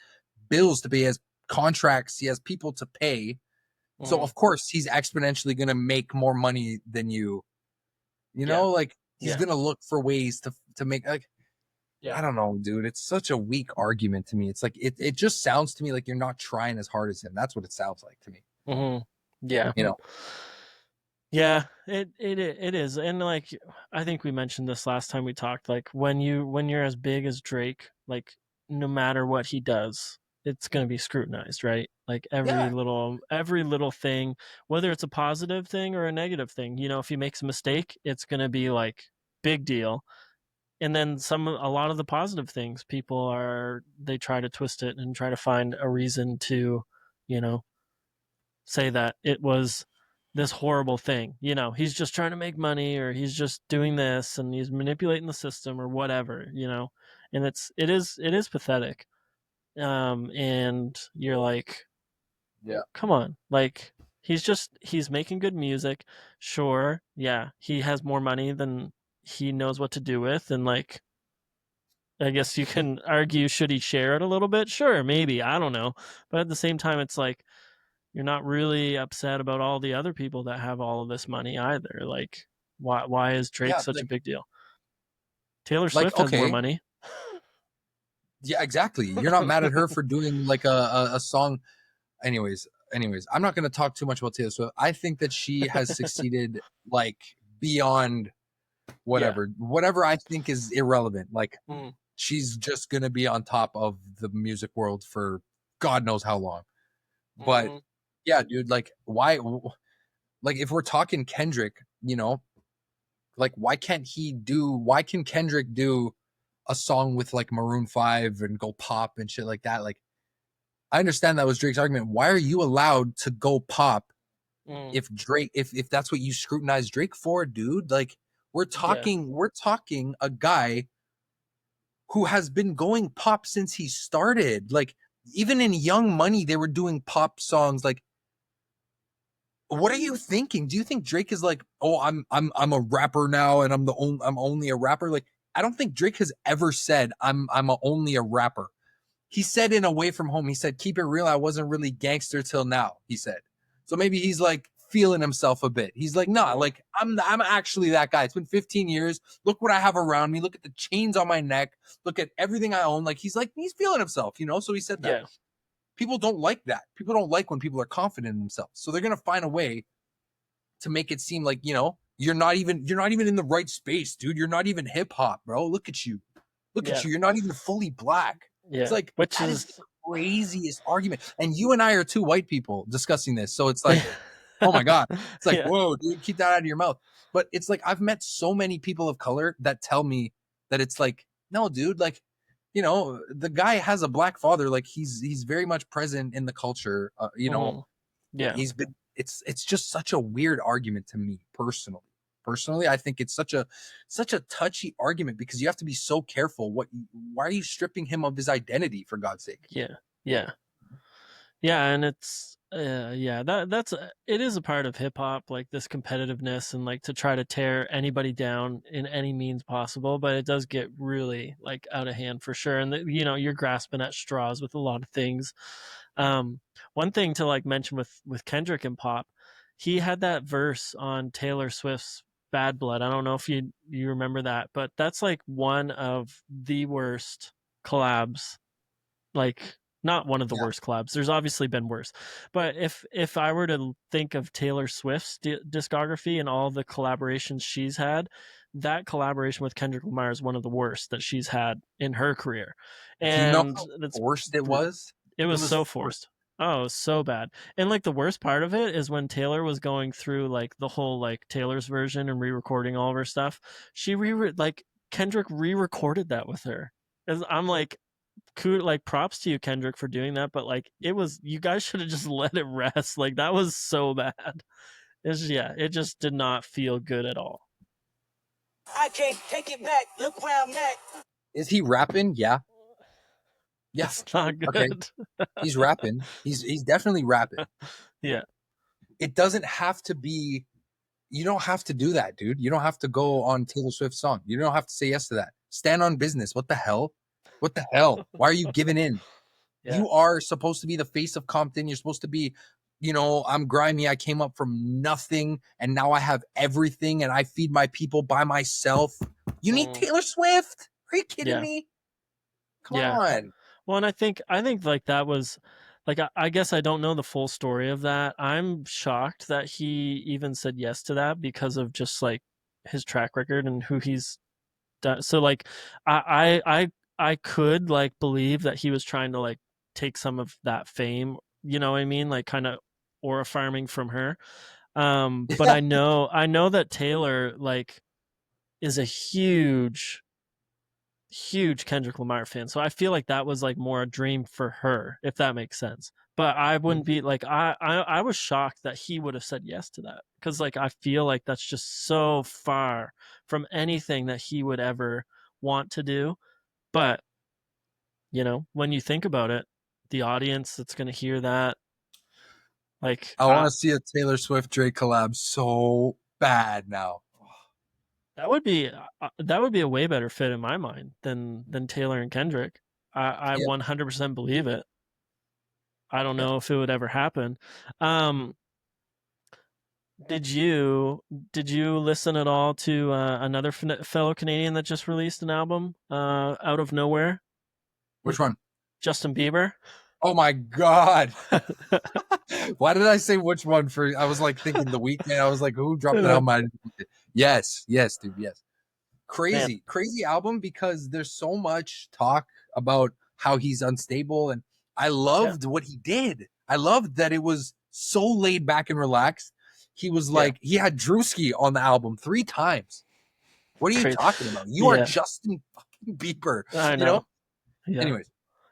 bills to pay, he has contracts, he has people to pay. So Mhm. of course he's exponentially gonna make more money than you. You Yeah. know, like he's Yeah. gonna look for ways to make like Yeah. I don't know, dude. It's such a weak argument to me. It's like it just sounds to me like you're not trying as hard as him. That's what it sounds like to me. Mhm. Yeah. You know? Yeah, it is. And like I think we mentioned this last time we talked, like when you're as big as Drake, like no matter what he does, it's going to be scrutinized, right? Like Yeah. every little thing, whether it's a positive thing or a negative thing, you know, if he makes a mistake, it's going to be like big deal. And then a lot of the positive things, they try to twist it and try to find a reason to, you know, say that it was this horrible thing. You know, he's just trying to make money or he's just doing this and he's manipulating the system or whatever, you know. And it is pathetic. And you're like, Yeah. come on. Like he's making good music. Sure, yeah, he has more money than he knows what to do with and like I guess you can argue should he share it a little bit? Sure, maybe. I don't know. But at the same time it's like you're not really upset about all the other people that have all of this money either. Like, why is Drake Yeah. such a big deal? Taylor Like Swift has more okay. money. Yeah, exactly. You're not mad at her for doing like a song. Anyways, I'm not gonna talk too much about Taylor Swift. I think that she has succeeded like beyond Yeah. whatever I think is irrelevant. Like Mm. she's just gonna be on top of the music world for God knows how long. But Mm-hmm. yeah, dude, like why like if we're talking Kendrick, like why can Kendrick do a song with like Maroon 5 and go pop and shit like that? Like I understand that was Drake's argument. Why are you allowed to go pop Mm. if Drake if that's what you scrutinize Drake for, dude? Like Yeah. we're talking a guy who has been going pop since he started. Like even in Young Money they were doing pop songs like what are you thinking? Do you think Drake is like, oh, I'm a rapper now, and I'm only a rapper? Like, I don't think Drake has ever said only a rapper. He said in Away From Home, he said, "Keep it real, I wasn't really gangster till now." He said, so maybe he's like feeling himself a bit. He's like, nah, Mm. like I'm actually that guy. It's been 15 years. Look what I have around me. Look at the chains on my neck. Look at everything I own. Like he's feeling himself, So he said that Yeah. people don't like that. People don't like when people are confident in themselves. So they're gonna find a way to make it seem like you're not even in the right space, dude. You're not even hip hop, bro. Look at you. Yeah. You're not even fully black. It's Yeah. like Which that is is craziest argument. And you and I are two white people discussing this. So it's like, oh my God. It's like, Yeah. whoa, dude, keep that out of your mouth. But it's like, I've met so many people of color that tell me that it's like, no, dude, like, the guy has a black father. Like he's very much present in the culture. Mhm. Yeah. It's just such a weird argument to me personally. Personally, I think it's such a touchy argument because you have to be so careful. Why are you stripping him of his identity, for God's sake? Yeah. Yeah. Yeah, and it's yeah, that's it is a part of hip hop, like this competitiveness and like to try to tear anybody down in any means possible, but it does get really like out of hand for sure. And you're grasping at straws with a lot of things. One thing to like mention with Kendrick and Pop, he had that verse on Taylor Swift's Bad Blood. I don't know if you remember that, but that's like one of the worst collabs, like not one of the Yeah. worst collabs. There's obviously been worse, but if I were to think of Taylor Swift's discography and all the collaborations she's had, that collaboration with Kendrick Lamar is one of the worst that she's had in her career, Do you know and how that's forced it was? it It was was so forced. forced. Oh, it was so bad. And like the worst part of it is when Taylor was going through like the whole like Taylor's version and re-recording all of her stuff. She like Kendrick re-recorded that with her. I'm like, cool, like props to you, Kendrick, for doing that, but like you guys should have just let it rest. Like that was so bad. It just did not feel good at all. I can't take it back. Look where I'm at. Is he rapping? Yeah. Yeah. It's not Okay. good. He's rapping. He's definitely rapping. Yeah. It doesn't have to be. You don't have to do that, dude. You don't have to go on Taylor Swift's song. You don't have to say yes to that. Stand on business. What the hell? What the hell? Why are you giving in? Yeah. You are supposed to be the face of Compton. You're supposed to be, I'm grimy. I came up from nothing and now I have everything and I feed my people by myself. You need Taylor Swift? Are you kidding Yeah. me? Come Yeah. on. Well, and I think like that was like I guess I don't know the full story of that. I'm shocked that he even said yes to that because of just like his track record and who he's done. So like I could like believe that he was trying to like take some of that fame, you know what I mean? Like kind of aura farming from her. But Yeah. I know that Taylor like is a huge Kendrick Lamar fan. So I feel like that was like more a dream for her, if that makes sense. But I wouldn't be like I was shocked that he would have said yes to that because like I feel like that's just so far from anything that he would ever want to do. But when you think about it, the audience that's going to hear that, like I want to see a Taylor Swift Drake collab so bad now. that would be a way better fit in my mind than Taylor and Kendrick. I Yeah. 100% believe it. I don't Yeah. know if it would ever happen. Um, did you listen at all to another fellow Canadian that just released an album out of nowhere? Which one? Justin Bieber. Oh my God. Why did I say which one for? I was like thinking the Weeknd. I was like, who dropped the album? Yes, dude. Yes. Man, Crazy album because there's so much talk about how he's unstable. And I yeah, loved what he did. I loved that it was so laid back and relaxed. He was yeah, like, he had Drewski on the album 3 times. What are you crazy. talking about? You are Yeah, Justin fucking Bieber, I you know? know. Yeah, Anyways,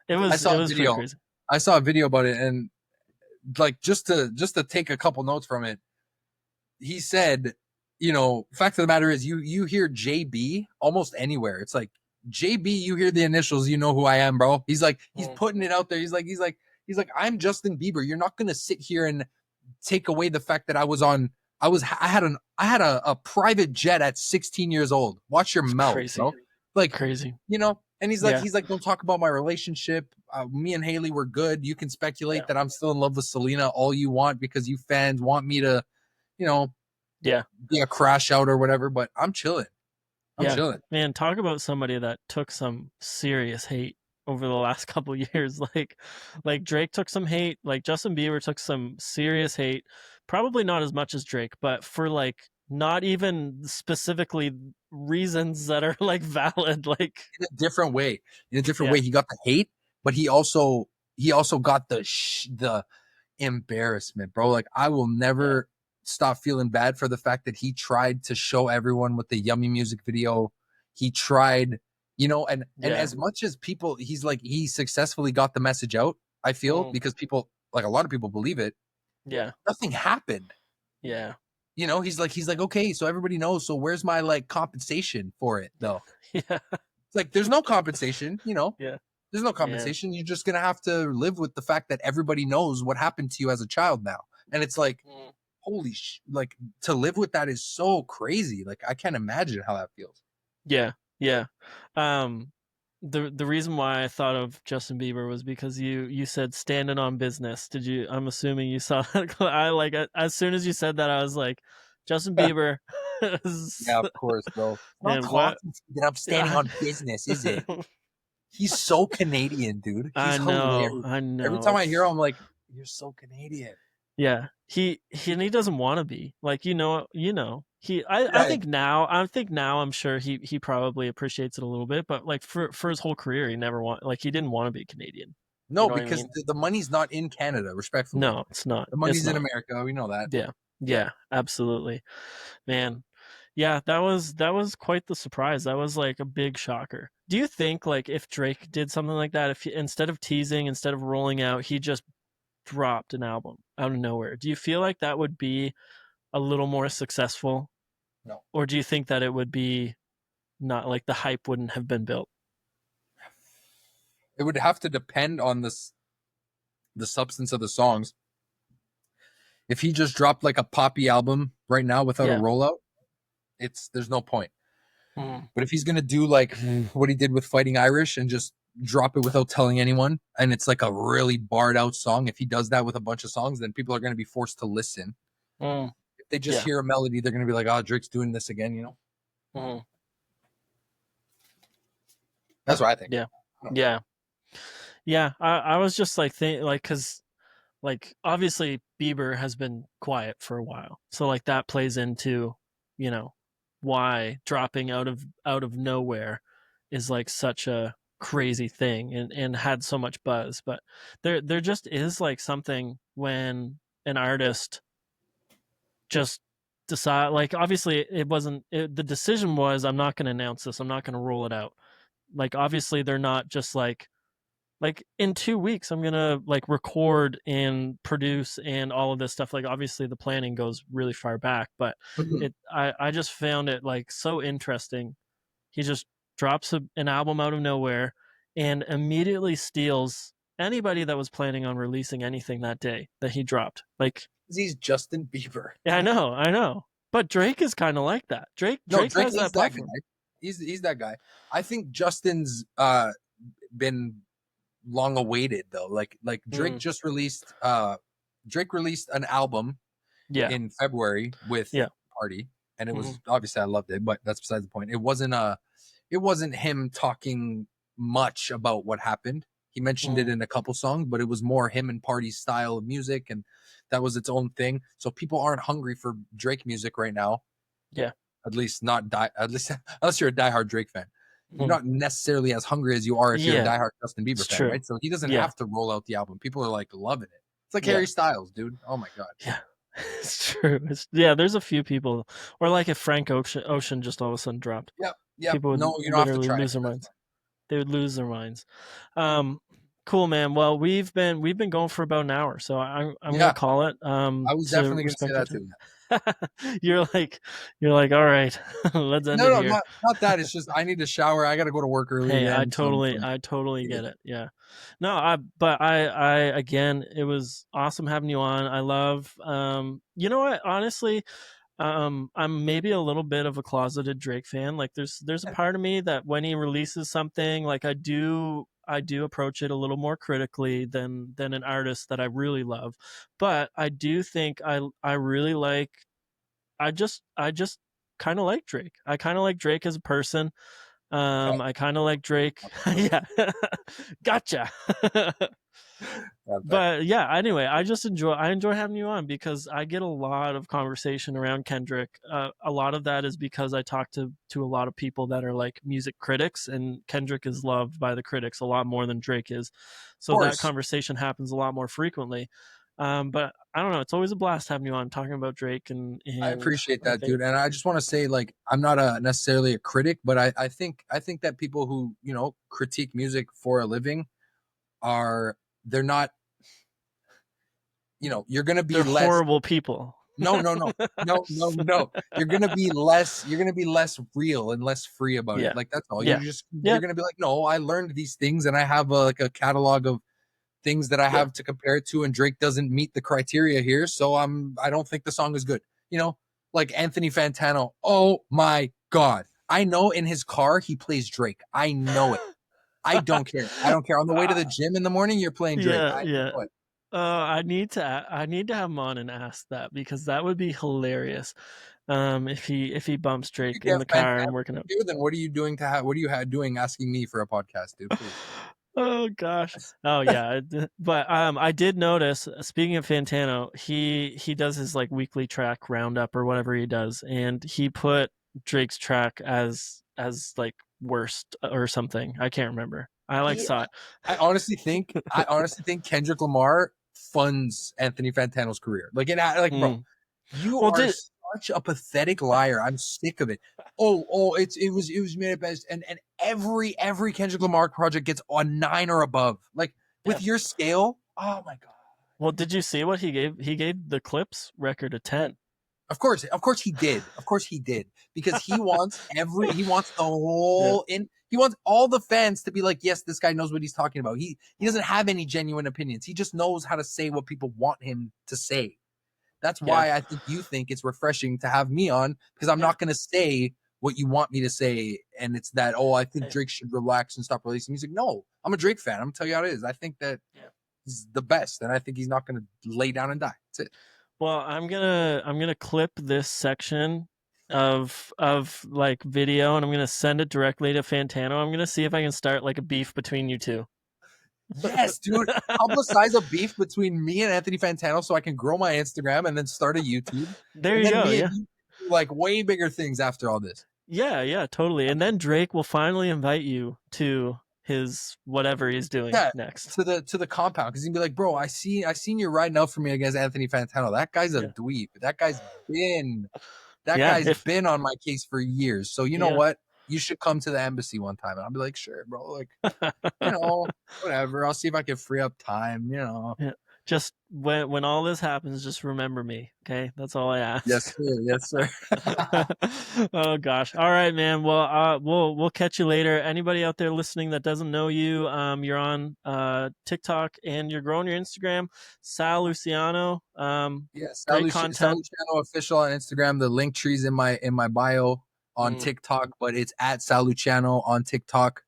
it I was saw it a was pretty video. crazy. I saw a video about it and like just to take a couple notes from it, he said, fact of the matter is you hear JB almost anywhere. It's like JB, you hear the initials, you know who I am, bro. He's like, he's putting it out there. He's like, I'm Justin Bieber. You're not gonna sit here and take away the fact that I had a private jet at 16 years old. Watch your It's mouth, crazy, bro. Like, crazy. and Yeah, he's like, don't talk about my relationship. Me and Haley were good. You can yeah, speculate that I'm still in love with Selena all you want because you fans want me to, you know, yeah. be a crash out or whatever, but I'm chilling. I'm Yeah, chilling. man, talk about somebody that took some serious hate over the last couple years. Like Drake took some hate, like Justin Bieber took some serious hate. Probably not as much as Drake, but for like not even specifically reasons that are like valid. Like In a different way. In a different yeah, way. He got the hate, but he also he also got the embarrassment, bro. Like I will never stop feeling bad for the fact that he tried to show everyone with the Yummy music video. He tried, and Yeah. as much as people, he's like he successfully got the message out. I feel because people, like a lot of people, believe it. Yeah. Nothing happened. Yeah. He's like, okay, so everybody knows. So where's my like compensation for it though? Yeah. It's like there's no compensation. Yeah. There's no Yeah. compensation. You're just gonna have to live with the fact that everybody knows what happened to you as a child now, and it's like, Mm. holy like to live with that is so crazy. Like I can't imagine how that feels. Yeah. Yeah. Um, the reason why I thought of Justin Bieber was because you said standing on business. Did you? I'm assuming you saw that. I like as soon as you said that, I was like, Justin Bieber. Yeah, of course, bro. It's not Man, what? talking that I'm standing on business, is it? He's so Canadian, dude. I He's know. hilarious. I Every know. time I hear him, I'm like, you're so Canadian. Yeah, he doesn't want to be like I Right. think now I'm sure he probably appreciates it a little bit, but like for his whole career he didn't want to be Canadian. You No, know what I because mean? the money's not in Canada, respectfully. No, it's not. The It's money's in not. America. We know that. Yeah, Yeah. yeah, absolutely, man. Yeah, that was quite the surprise. That was like a big shocker. Do you think like if Drake did something like that, if he, instead of teasing, instead of rolling out, he just dropped an album out of nowhere? Do you feel like that would be a little more successful, No. or do you think that it would be not like the hype wouldn't have been built? It would have to depend on the substance of the songs. If he just dropped like a poppy album right now without a Yeah. rollout, there's no point. Mm. But if he's gonna do like what he did with Fighting Irish and just drop it without telling anyone, and it's like a really barred out song, if he does that with a bunch of songs, then people are gonna be forced to listen. Mm. If they just Yeah. hear a melody, they're gonna be like, "Oh, Drake's doing this again." Mm. That's what I think. Yeah. Yeah. Yeah. I was just like because like obviously Bieber has been quiet for a while, so like that plays into you know why dropping out of nowhere is like such a crazy thing and had so much buzz. But there just is like something when an artist just decide, like obviously it wasn't the decision was, I'm not going to announce this, I'm not going to roll it out. Like obviously they're not just like in 2 weeks I'm gonna like record and produce and all of this stuff. Like obviously the planning goes really far back, but I just found it like so interesting. He just drops an album out of nowhere and immediately steals anybody that was planning on releasing anything that day that he dropped. Like, He's Justin Bieber. yeah, I know. But Drake is kind of like that. No, Drake Drake has is that that guy. platform. He's that guy. I think Justin's been long awaited though. Like Mm, Drake released an album yeah, in February with yeah, Party, and it hmm was obviously I loved it, but that's besides the point. It wasn't him talking much about what happened. He mentioned it mm, in a couple songs, but it was more him and Party's style of music, and that was its own thing. So people aren't hungry for Drake music right now. yeah, At least not die. At least unless you're a diehard Drake fan, you're mm, not necessarily as hungry as you are if you're a yeah. diehard Justin Bieber It's fan, true. right? So he doesn't Yeah, have to roll out the album. People are like loving it. It's like yeah, Harry Styles, dude. Oh my god. yeah. It's true. Yeah, there's a few people, or like if Frank Ocean just all of a sudden dropped, Yep. Yep. people would No, you don't have to literally try it. lose their That's minds. They would lose their minds. Um, cool, man. Well, we've been going for about an hour, so I'm fine. gonna Yeah, call it. I was To definitely gonna say respect your that time. too. You're like, all right, let's end No, it no, here. not that. It's just I need to shower. I got to go to work early Hey, again. So I totally you get get that. it. Yeah. No, but I again, it was awesome having you on. I love, you know what, honestly, I'm maybe a little bit of a closeted Drake fan. Like there's a part of me that when he releases something, like I do approach it a little more critically than an artist that I really love. But I do think I really like I just kind of like Drake. I kind of like Drake as a person. I kind of like Drake. Yeah, gotcha. But yeah, anyway, I enjoy having you on because I get a lot of conversation around Kendrick. A lot of that is because I talk to a lot of people that are like music critics, and Kendrick is loved by the critics a lot more than Drake is. Of So that course. conversation happens a lot more frequently. But I don't know, it's always a blast having you on talking about Drake I and appreciate I that, think dude. And I just want to say, like, I'm not necessarily a critic, but I think that people who, you know, critique music for a living are, they're not, you know, you're gonna be they're less. horrible people. No, no, no, no, no, no. You're gonna be less real and less free about it. Yeah. Like, that's all. Yeah. You're Yeah. gonna be like, no, I learned these things and I have like a catalog of things that I Yeah. have to compare it to, and Drake doesn't meet the criteria here, so I don't think the song is good. You know, like Anthony Fantano. Oh my god. I know in his car he plays Drake. I know it. I don't care. I don't care. On the way to the gym in the morning, you're playing Drake. Yeah, I yeah. know it. I need to have him on and ask that because that would be hilarious. If he bumps If you Drake in get the car and Fantano working out. here, then what are you doing to have? What are you doing asking me for a podcast, dude? Please. Oh gosh. Oh yeah. But I did notice. Speaking of Fantano, he does his like weekly track roundup or whatever he does, and he put Drake's track as like worst or something. I can't remember. I like He, saw it. I honestly think Kendrick Lamar funds Anthony Fantano's career. Like, bro, Mm. you Well, are did such a pathetic liar. I'm sick of it. It was made at best, and every Kendrick Lamar project gets a 9 or above. Like, yeah. with your scale, oh my god. Well, did you see what he gave? He gave the Clips record a 10. Of course he did. Of course he did. Because he wants the Yeah. whole he wants all the fans to be like, yes, this guy knows what he's talking about. He doesn't have any genuine opinions. He just knows how to say what people want him to say. That's Yeah. why I think you think it's refreshing to have me on, because I'm Yeah. not going to say what you want me to say. And it's that, oh, I think Drake should relax and stop releasing music. No, I'm a Drake fan. I'm going to tell you how it is. I think that he's the best, and I think he's not going to lay down and die. That's it. Well, I'm gonna clip this section of like video and I'm gonna send it directly to Fantano. I'm gonna see if I can start like a beef between you two. Yes, dude. Publicize a beef between me and Anthony Fantano so I can grow my Instagram and then start a YouTube. There And you then go. me Yeah. and you do like way bigger things after all this. Yeah, yeah, totally. And then Drake will finally invite you to his whatever he's doing Yeah, next. to the compound, because he'd be like, bro, I seen you riding out for me against Anthony Fantano. That guy's a Yeah. dweeb. That Yeah, guy's if been on my case for years. So you know yeah. what? You should come to the embassy one time. And I'll be like, sure, bro. Like, you know, whatever. I'll see if I can free up time, you know. Yeah. Just when all this happens, just remember me, okay? That's all I Yes, ask. sir. Yes, sir. Oh gosh. All right, man. Well, we'll catch you later. Anybody out there listening that doesn't know you, you're on TikTok and you're growing your Instagram, Sal Luciano. Yes, Great Sal content. Luciano official on Instagram. The link tree's in my bio on TikTok, but it's at Sal Luciano on TikTok.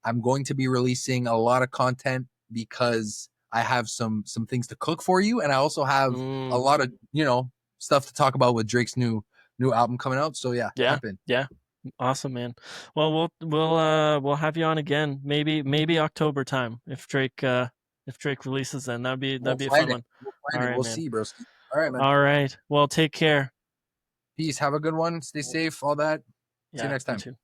I'm going to be releasing a lot of content because I have some things to cook for you, and I also have a Mm, lot of, you know, stuff to talk about with Drake's new album coming out. So yeah, yeah. tap in. Yeah. Awesome, man. Well, we'll have you on again. Maybe October time if Drake releases then. That'd be a fun one. We'll All find it. right, We'll man. see, bro. All right, man. All right. Well, take care. Peace. Have a good one. Stay safe. All that. See you Yeah, next you time. too.